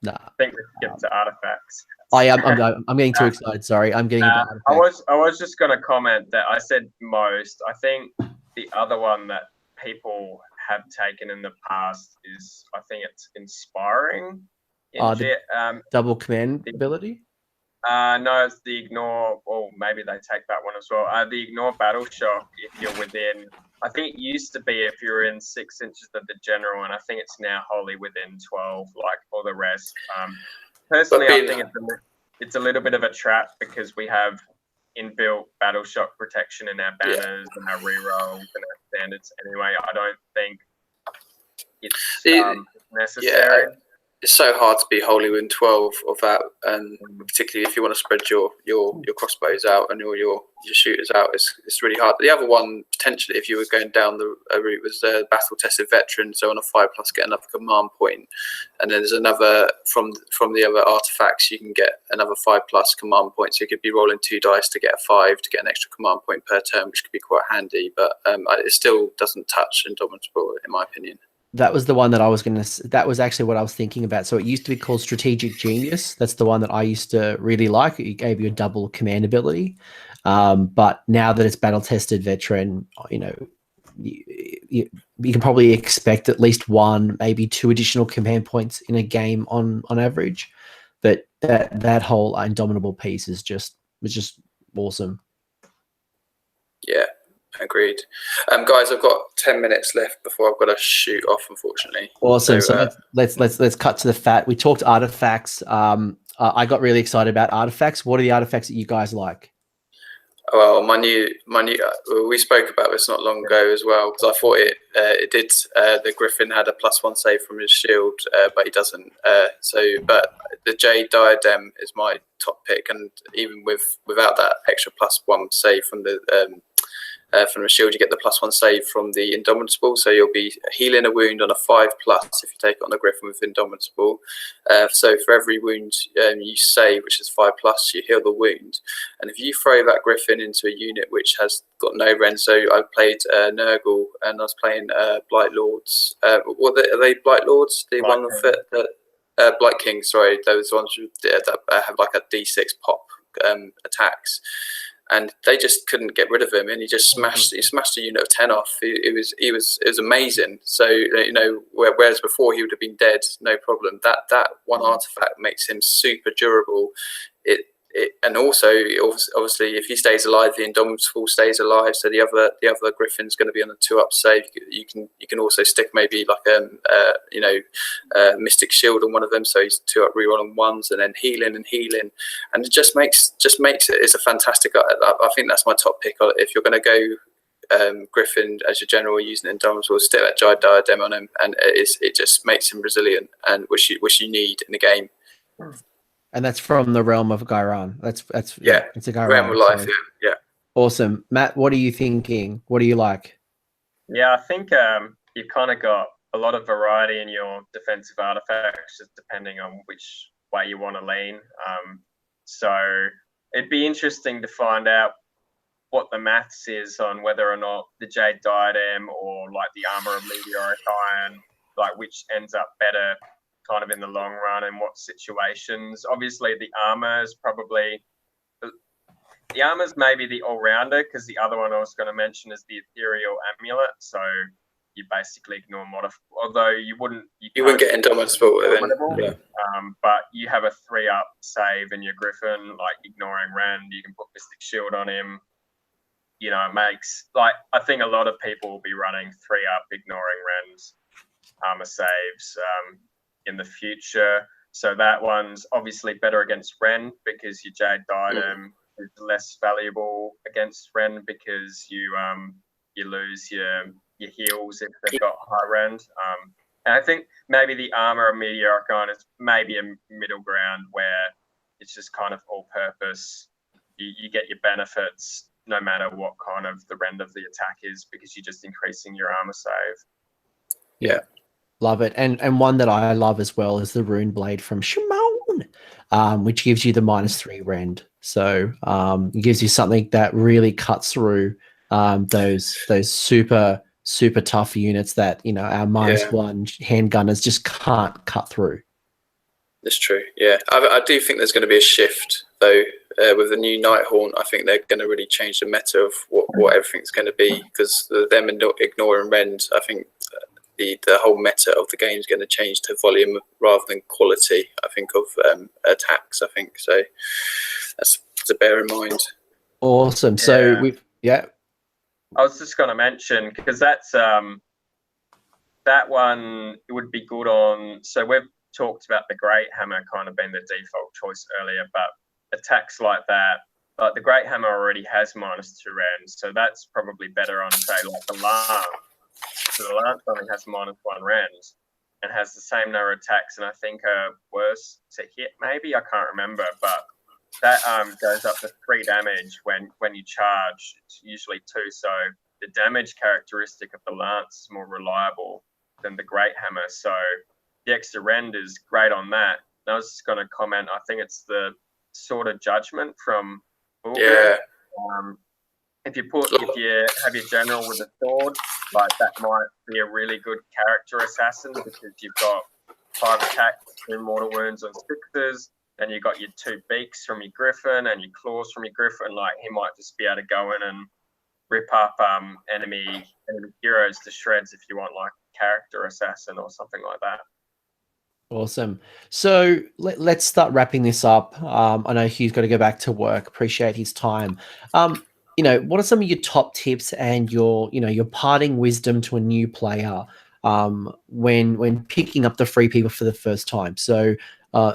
nah. I think we should get to artifacts. I'm getting too excited. Sorry, I'm getting. I was just going to comment that I said most. I think the other one that people have taken in the past is, I think it's Inspiring. Double command ability. No, it's the Ignore, or maybe they take that one as well. The Ignore Battle Shock if you're within, I think it used to be if you're in 6 inches of the general, and I think it's now wholly within 12, like all the rest. Personally, I think it's a little bit of a trap because we have inbuilt Battle Shock protection in our banners and our rerolls and our standards anyway. I don't think it's necessary. Yeah. It's so hard to be wholly within 12 of that, and particularly if you want to spread your crossbows out and your shooters out, it's really hard. The other one, potentially, if you were going down the route, was Battle Tested Veteran. So on a 5+ get another command point, and then there's another from the other artifacts, you can get another 5+ command point. So you could be rolling 2 dice to get a 5 to get an extra command point per turn, which could be quite handy. But it still doesn't touch Indomitable, in my opinion. That was the one that I was going to. That was actually what I was thinking about. So it used to be called Strategic Genius. That's the one that I used to really like. It gave you a double command ability. But now that it's Battle Tested Veteran, you can probably expect at least 1, maybe 2 additional command points in a game on average. But that whole Indomitable piece is just awesome. Yeah, Agreed. Guys, I've got 10 minutes left before I've got to shoot off, unfortunately. Awesome. So let's cut to the fat. We talked artifacts. I got really excited about artifacts. What are the artifacts that you guys like? Well, my new. We spoke about this not long ago as well, because I thought it did. The Griffin had a +1 save from his shield, but he doesn't. But the Jade Diadem is my top pick, and even without that extra +1 save from the shield, you get the +1 save from the Indomitable. So you'll be healing a wound on a 5+ if you take it on the Griffin with Indomitable. So for every wound you save, which is 5+, you heal the wound. And if you throw that Griffin into a unit which has got no rend, so I played Nurgle and I was playing Blight Lords. Are they Blight Lords? The one with Blight King. Sorry, those ones that have like a D6 pop attacks. And they just couldn't get rid of him, and he just smashed a unit of 10 off. It was amazing. So whereas before he would have been dead, no problem. That one artifact makes him super durable. And also obviously if he stays alive, the Indomitable stays alive. So the other Griffin's going to be on a 2+ save. You can also stick maybe like Mystic Shield on one of them, so he's 2+ reroll on ones, and then healing, and it just makes it. It's a fantastic. I think that's my top pick. If you're going to go Griffin as your general using Indomitable, stick that Jade Diadem on him, and it just makes him resilient, and which you need in the game. And that's from the realm of Gairan. That's it's a Gairan. Realm of life, yeah. Awesome. Matt, what are you thinking? What do you like? Yeah, I think you've kind of got a lot of variety in your defensive artifacts, just depending on which way you want to lean. So it'd be interesting to find out what the maths is on whether or not the Jade Diadem or like the Armor of Meteoric Iron, like which ends up better kind of in the long run and what situations. Obviously the armor's maybe the all-rounder, because the other one I was going to mention is the Ethereal Amulet. So you basically ignore although you wouldn't get Indomitable but you have a 3+ save in your Griffin, like ignoring rend. You can put Mystic Shield on him. It makes, like, I think a lot of people will be running 3+ ignoring rends armor saves in the future. So that one's obviously better against Ren, because your Jade Diadem is less valuable against Ren, because you lose your heals if they've got high Ren. And I think maybe the Armor of Meteoric Iron is maybe a middle ground where it's just kind of all purpose. You get your benefits no matter what kind of the rend of the attack is, because you're just increasing your armor save. Yeah. Love it. And one that I love as well is the Rune Blade from Shimon, which gives you the -3 rend. So it gives you something that really cuts through those super tough units that our -1 handgunners just can't cut through. That's true. Yeah, I do think there's going to be a shift though with the new Nighthaunt. I think they're going to really change the meta of what everything's going to be, because them ignoring rend, I think the whole meta of the game is going to change to volume rather than quality, I think, of attacks. I think so. That's to bear in mind. Awesome. So I was just going to mention, because that's that one, it would be good on. So we've talked about the Great Hammer kind of being the default choice earlier, but attacks like that, but the Great Hammer already has -2 rend, so that's probably better on, say, like the Lance. So the Lance only has -1 rend and has the same number of attacks, and I think worse to hit, maybe, I can't remember, but that goes up to 3 damage when you charge. It's usually 2, so the damage characteristic of the Lance is more reliable than the Great Hammer, so the extra rend is great on that. And I was just going to comment, I think it's the Sword of Judgment from Bulgar. If you have your general with a sword, like that might be a really good character assassin, because you've got 5 attacks, 2 mortal wounds on 6s, and you've got your 2 beaks from your Griffin and your claws from your Griffin. Like, he might just be able to go in and rip up enemy heroes to shreds if you want, like, character assassin or something like that. Awesome. So let's start wrapping this up. I know Hugh's got to go back to work. Appreciate his time. what are some of your top tips and your parting wisdom to a new player when picking up the free people for the first time? So,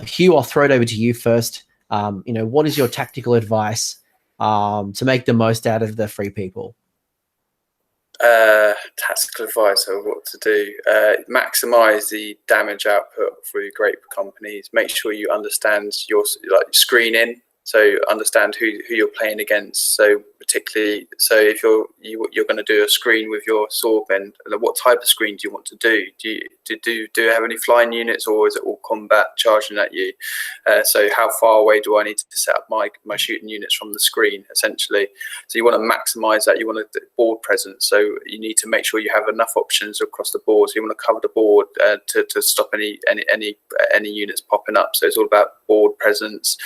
Hugh, I'll throw it over to you first. What is your tactical advice to make the most out of the free people? Tactical advice of what to do: maximize the damage output through great companies. Make sure you understand your screening, so understand who you're playing against. So particularly, so if you're going to do a screen with your swordmen, what type of screen do you want to do? Do you have any flying units, or is it all combat charging at you? So how far away do I need to set up my shooting units from the screen, essentially? So you want to maximize that. You want a board presence, so you need to make sure you have enough options across the board. So you want to cover the board to stop any units popping up. So it's all about board presence.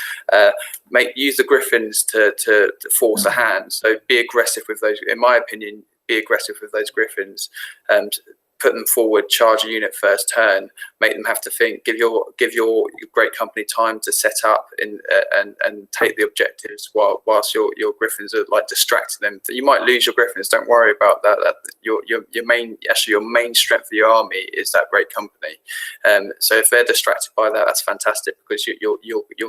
Use the Griffins to force a hand. So be aggressive with those. In my opinion, be aggressive with those Griffins. Put them forward, charge a unit first turn, make them have to think. Give your great company time to set up and take the objectives whilst your Griffins are like distracting them. You might lose your Griffins. Don't worry about that. Your main strength of your army is that great company. So if they're distracted by that, that's fantastic, because you're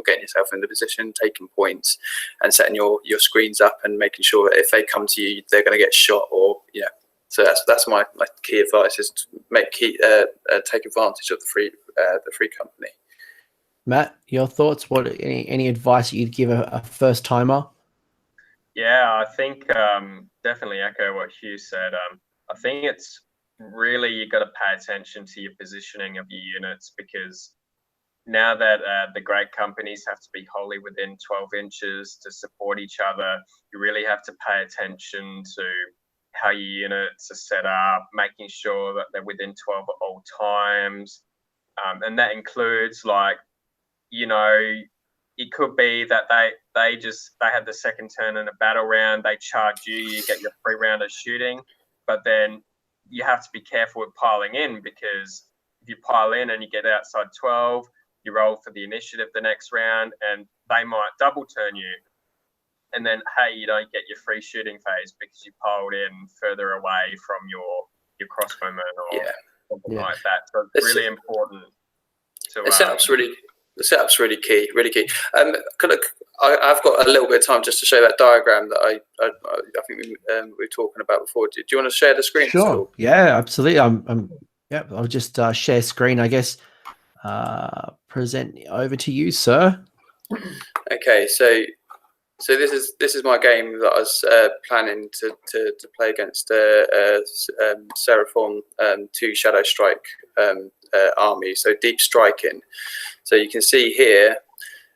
getting yourself in the position, taking points, and setting your screens up and making sure that if they come to you, they're going to get shot or. So that's my key advice, is to take advantage of the free company. Matt, your thoughts? What any advice you'd give a first timer? Yeah, I think definitely echo what Hugh said. I think it's really, you got to pay attention to your positioning of your units, because now that the great companies have to be wholly within 12 inches to support each other, you really have to pay attention to how your units are set up, making sure that they're within 12 at all times. And that includes, it could be that they had the second turn in a battle round, they charge you get your 3 rounders shooting, but then you have to be careful with piling in, because if you pile in and you get outside 12, you roll for the initiative the next round and they might double turn you. And then, hey, you don't get your free shooting phase because you piled in further away from your crossbowman or something like that. So it's really important to. The setup's really key. I've got a little bit of time just to show that diagram that I think we were talking about before. Do you want to share the screen? Sure. Still? Yeah, absolutely. I'll just share screen, I guess. Present over to you, sir. Okay, so this is my game that I was planning to play against Seraphon 2 Shadow Strike army. So deep striking. So you can see here.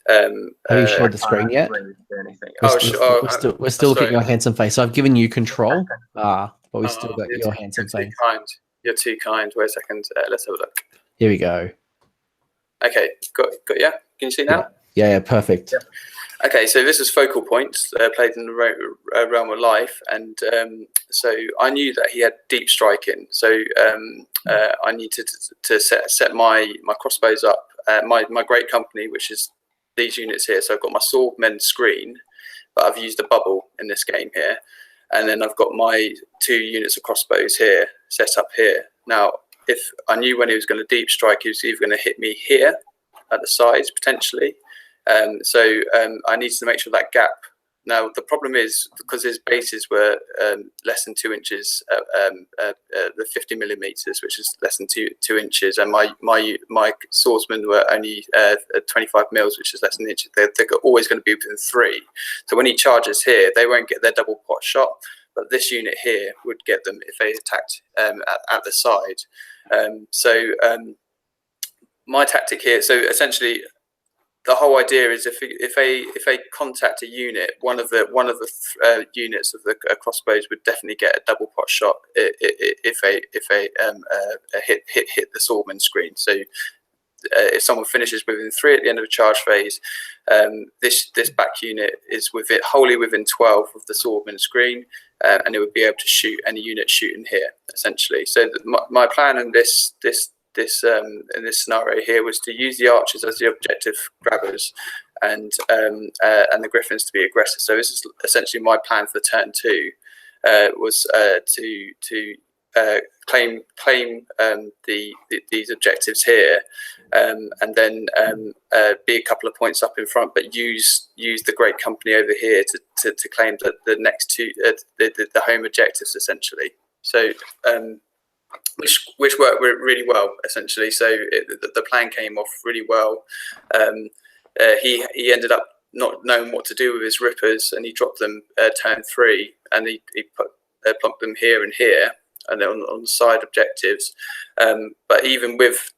Have you shared the screen yet? We're still looking at your handsome face. So I've given you control, but we've still got your handsome face. You're too kind. Wait a second. Let's have a look. Here we go. Okay, got yeah. Can you see now? Yeah, perfect. Yeah. Okay, so this is Focal Points, played in the Realm of Life, and so I knew that he had deep striking. So I needed to set my crossbows up. My great company, which is these units here. So I've got my swordmen screen, but I've used a bubble in this game here, and then I've got my 2 units of crossbows here set up here. Now, if I knew when he was going to deep strike, he was either going to hit me here at the sides potentially. So I needed to make sure that gap. Now the problem is, because his bases were less than 2 inches, the 50 millimeters, which is less than 2 inches, and my swordsmen were only 25 mils, which is less than an inch. They're always going to be within 3. So when he charges here, they won't get their double pot shot, but this unit here would get them if they attacked at the side. So my tactic here. So essentially, the whole idea is if they contact a unit, one of the units of the crossbows would definitely get a double pot shot if they hit the swordman screen. So if someone finishes within 3 at the end of the charge phase, this back unit is wholly within 12 of the swordman screen, and it would be able to shoot any unit shooting here essentially. So my plan in this scenario here was to use the archers as the objective grabbers, and the Griffins to be aggressive. So this is essentially my plan for turn 2, was to claim these objectives here, and then be a couple of points up in front, but use the great company over here to claim the next 2 the home objectives essentially. So which worked really well essentially. So the plan came off really well. He ended up not knowing what to do with his rippers, and he dropped them turn 3, and he plunked them here and here, and then on the side objectives. But even with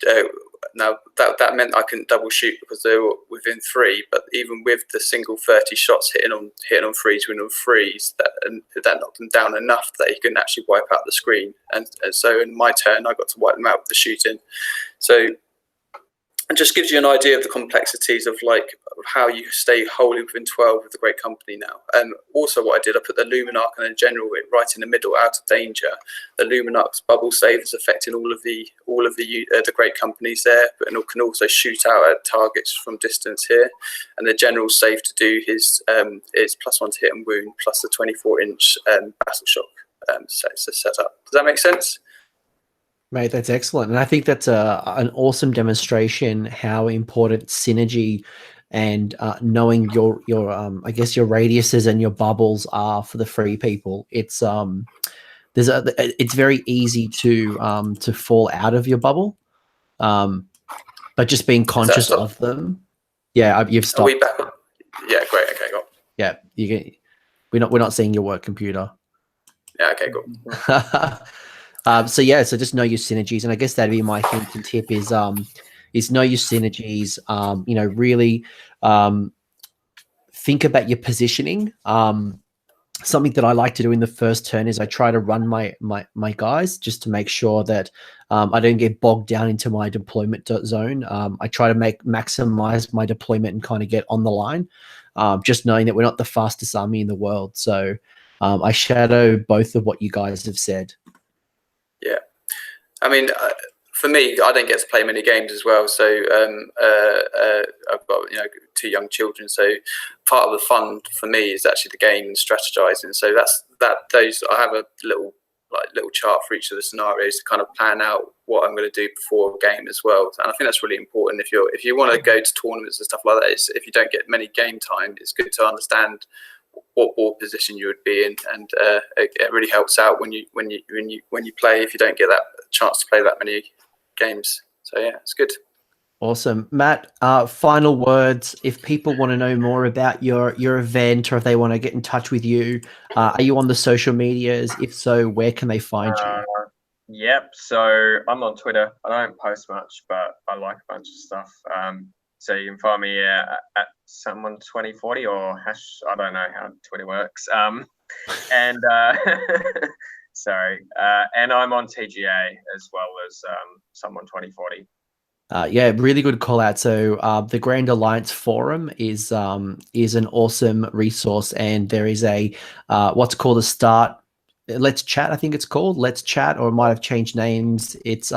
now that meant I couldn't double shoot because they were within 3. But even with the single 30 shots hitting on 3s, winning on 3s, that knocked them down enough that he couldn't actually wipe out the screen. And so in my turn, I got to wipe them out with the shooting. So it just gives you an idea of the complexities of how you stay wholly within 12 with the great company now. And also what I did, I put the Luminarch and the General right in the middle, out of danger. The Luminarch's bubble save is affecting all of the great companies there, but can also shoot out at targets from distance here. And the General's safe to do his +1 to hit and wound, plus the 24-inch battle shock setup. Does that make sense? Mate, that's excellent. And I think that's an awesome demonstration how important synergy and knowing your I guess your radiuses and your bubbles are for the free people. It's it's very easy to fall out of your bubble, but just being conscious of them. Yeah, you've stopped. Are we back? Yeah, great. Okay, go. Yeah, we're not seeing your work computer. Yeah, okay, cool. So just know your synergies, and I guess that'd be my hint and tip is know your synergies. Really think about your positioning. Something that I like to do in the first turn is I try to run my guys just to make sure that I don't get bogged down into my deployment zone. I try to maximize my deployment and kind of get on the line, just knowing that we're not the fastest army in the world. So I shadow both of what you guys have said. Yeah, I mean, for me, I don't get to play many games as well. So I've got 2 young children. So part of the fun for me is actually the game and strategizing. So I have a little chart for each of the scenarios to kind of plan out what I'm going to do before a game as well. And I think that's really important. If you want to go to tournaments and stuff like that, if you don't get many game time, it's good to understand what board position you would be in, and it really helps out when you play if you don't get that chance to play that many games. So yeah, it's good. Awesome. Matt, final words. If people want to know more about your event, or if they want to get in touch with you, are you on the social medias? If so, where can they find you? Yep. So I'm on Twitter. I don't post much, but I like a bunch of stuff. So you can find me at someone2040 or I don't know how Twitter works. And sorry. And I'm on TGA as well as someone2040. Yeah, really good call out. So the Grand Alliance Forum is an awesome resource, and there is a what's called a start. Let's Chat, I think it's called Let's Chat, or it might have changed names. It's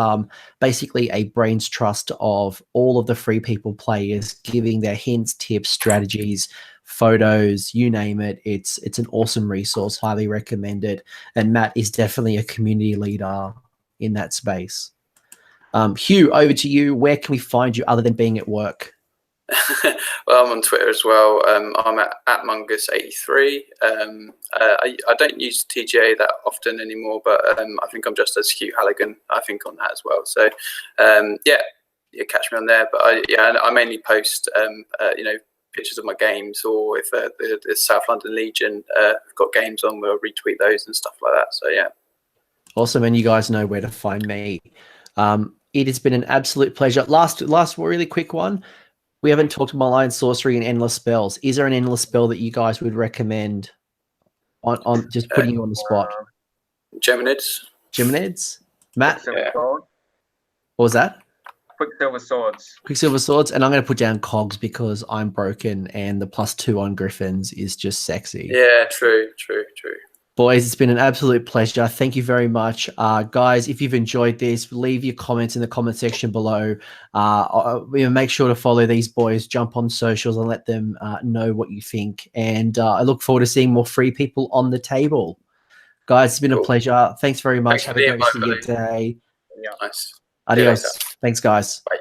basically a brains trust of all of the free people players giving their hints, tips, strategies, photos, you name it. It's an awesome resource, highly recommended. And Matt is definitely a community leader in that space. Hugh, over to you. Where can we find you other than being at work? Well, I'm on Twitter as well. I'm at Mungus83. I don't use TGA that often anymore, but I think I'm just as Hugh Halligan, I think, on that as well. So yeah, catch me on there. But I mainly post pictures of my games, or if the South London Legion have got games on, we'll retweet those and stuff like that. So yeah. Awesome, and you guys know where to find me. It has been an absolute pleasure. Last really quick one. We haven't talked about Malign Sorcery and Endless Spells. Is there an Endless Spell that you guys would recommend on just putting you on the spot? Geminids? Matt? Quicksilver Sword. What was that? Quicksilver Swords. Quicksilver Swords. And I'm going to put down Cogs because I'm broken and the +2 on Griffins is just sexy. Yeah, true. Boys, it's been an absolute pleasure. Thank you very much. Guys, if you've enjoyed this, leave your comments in the comment section below. Make sure to follow these boys, jump on socials and let them know what you think. And I look forward to seeing more free people on the table. Guys, it's been a pleasure. Thanks very much. Thanks Have for a the great rest invite, of your day. Yeah. Nice. Adios. Thanks, guys. Bye.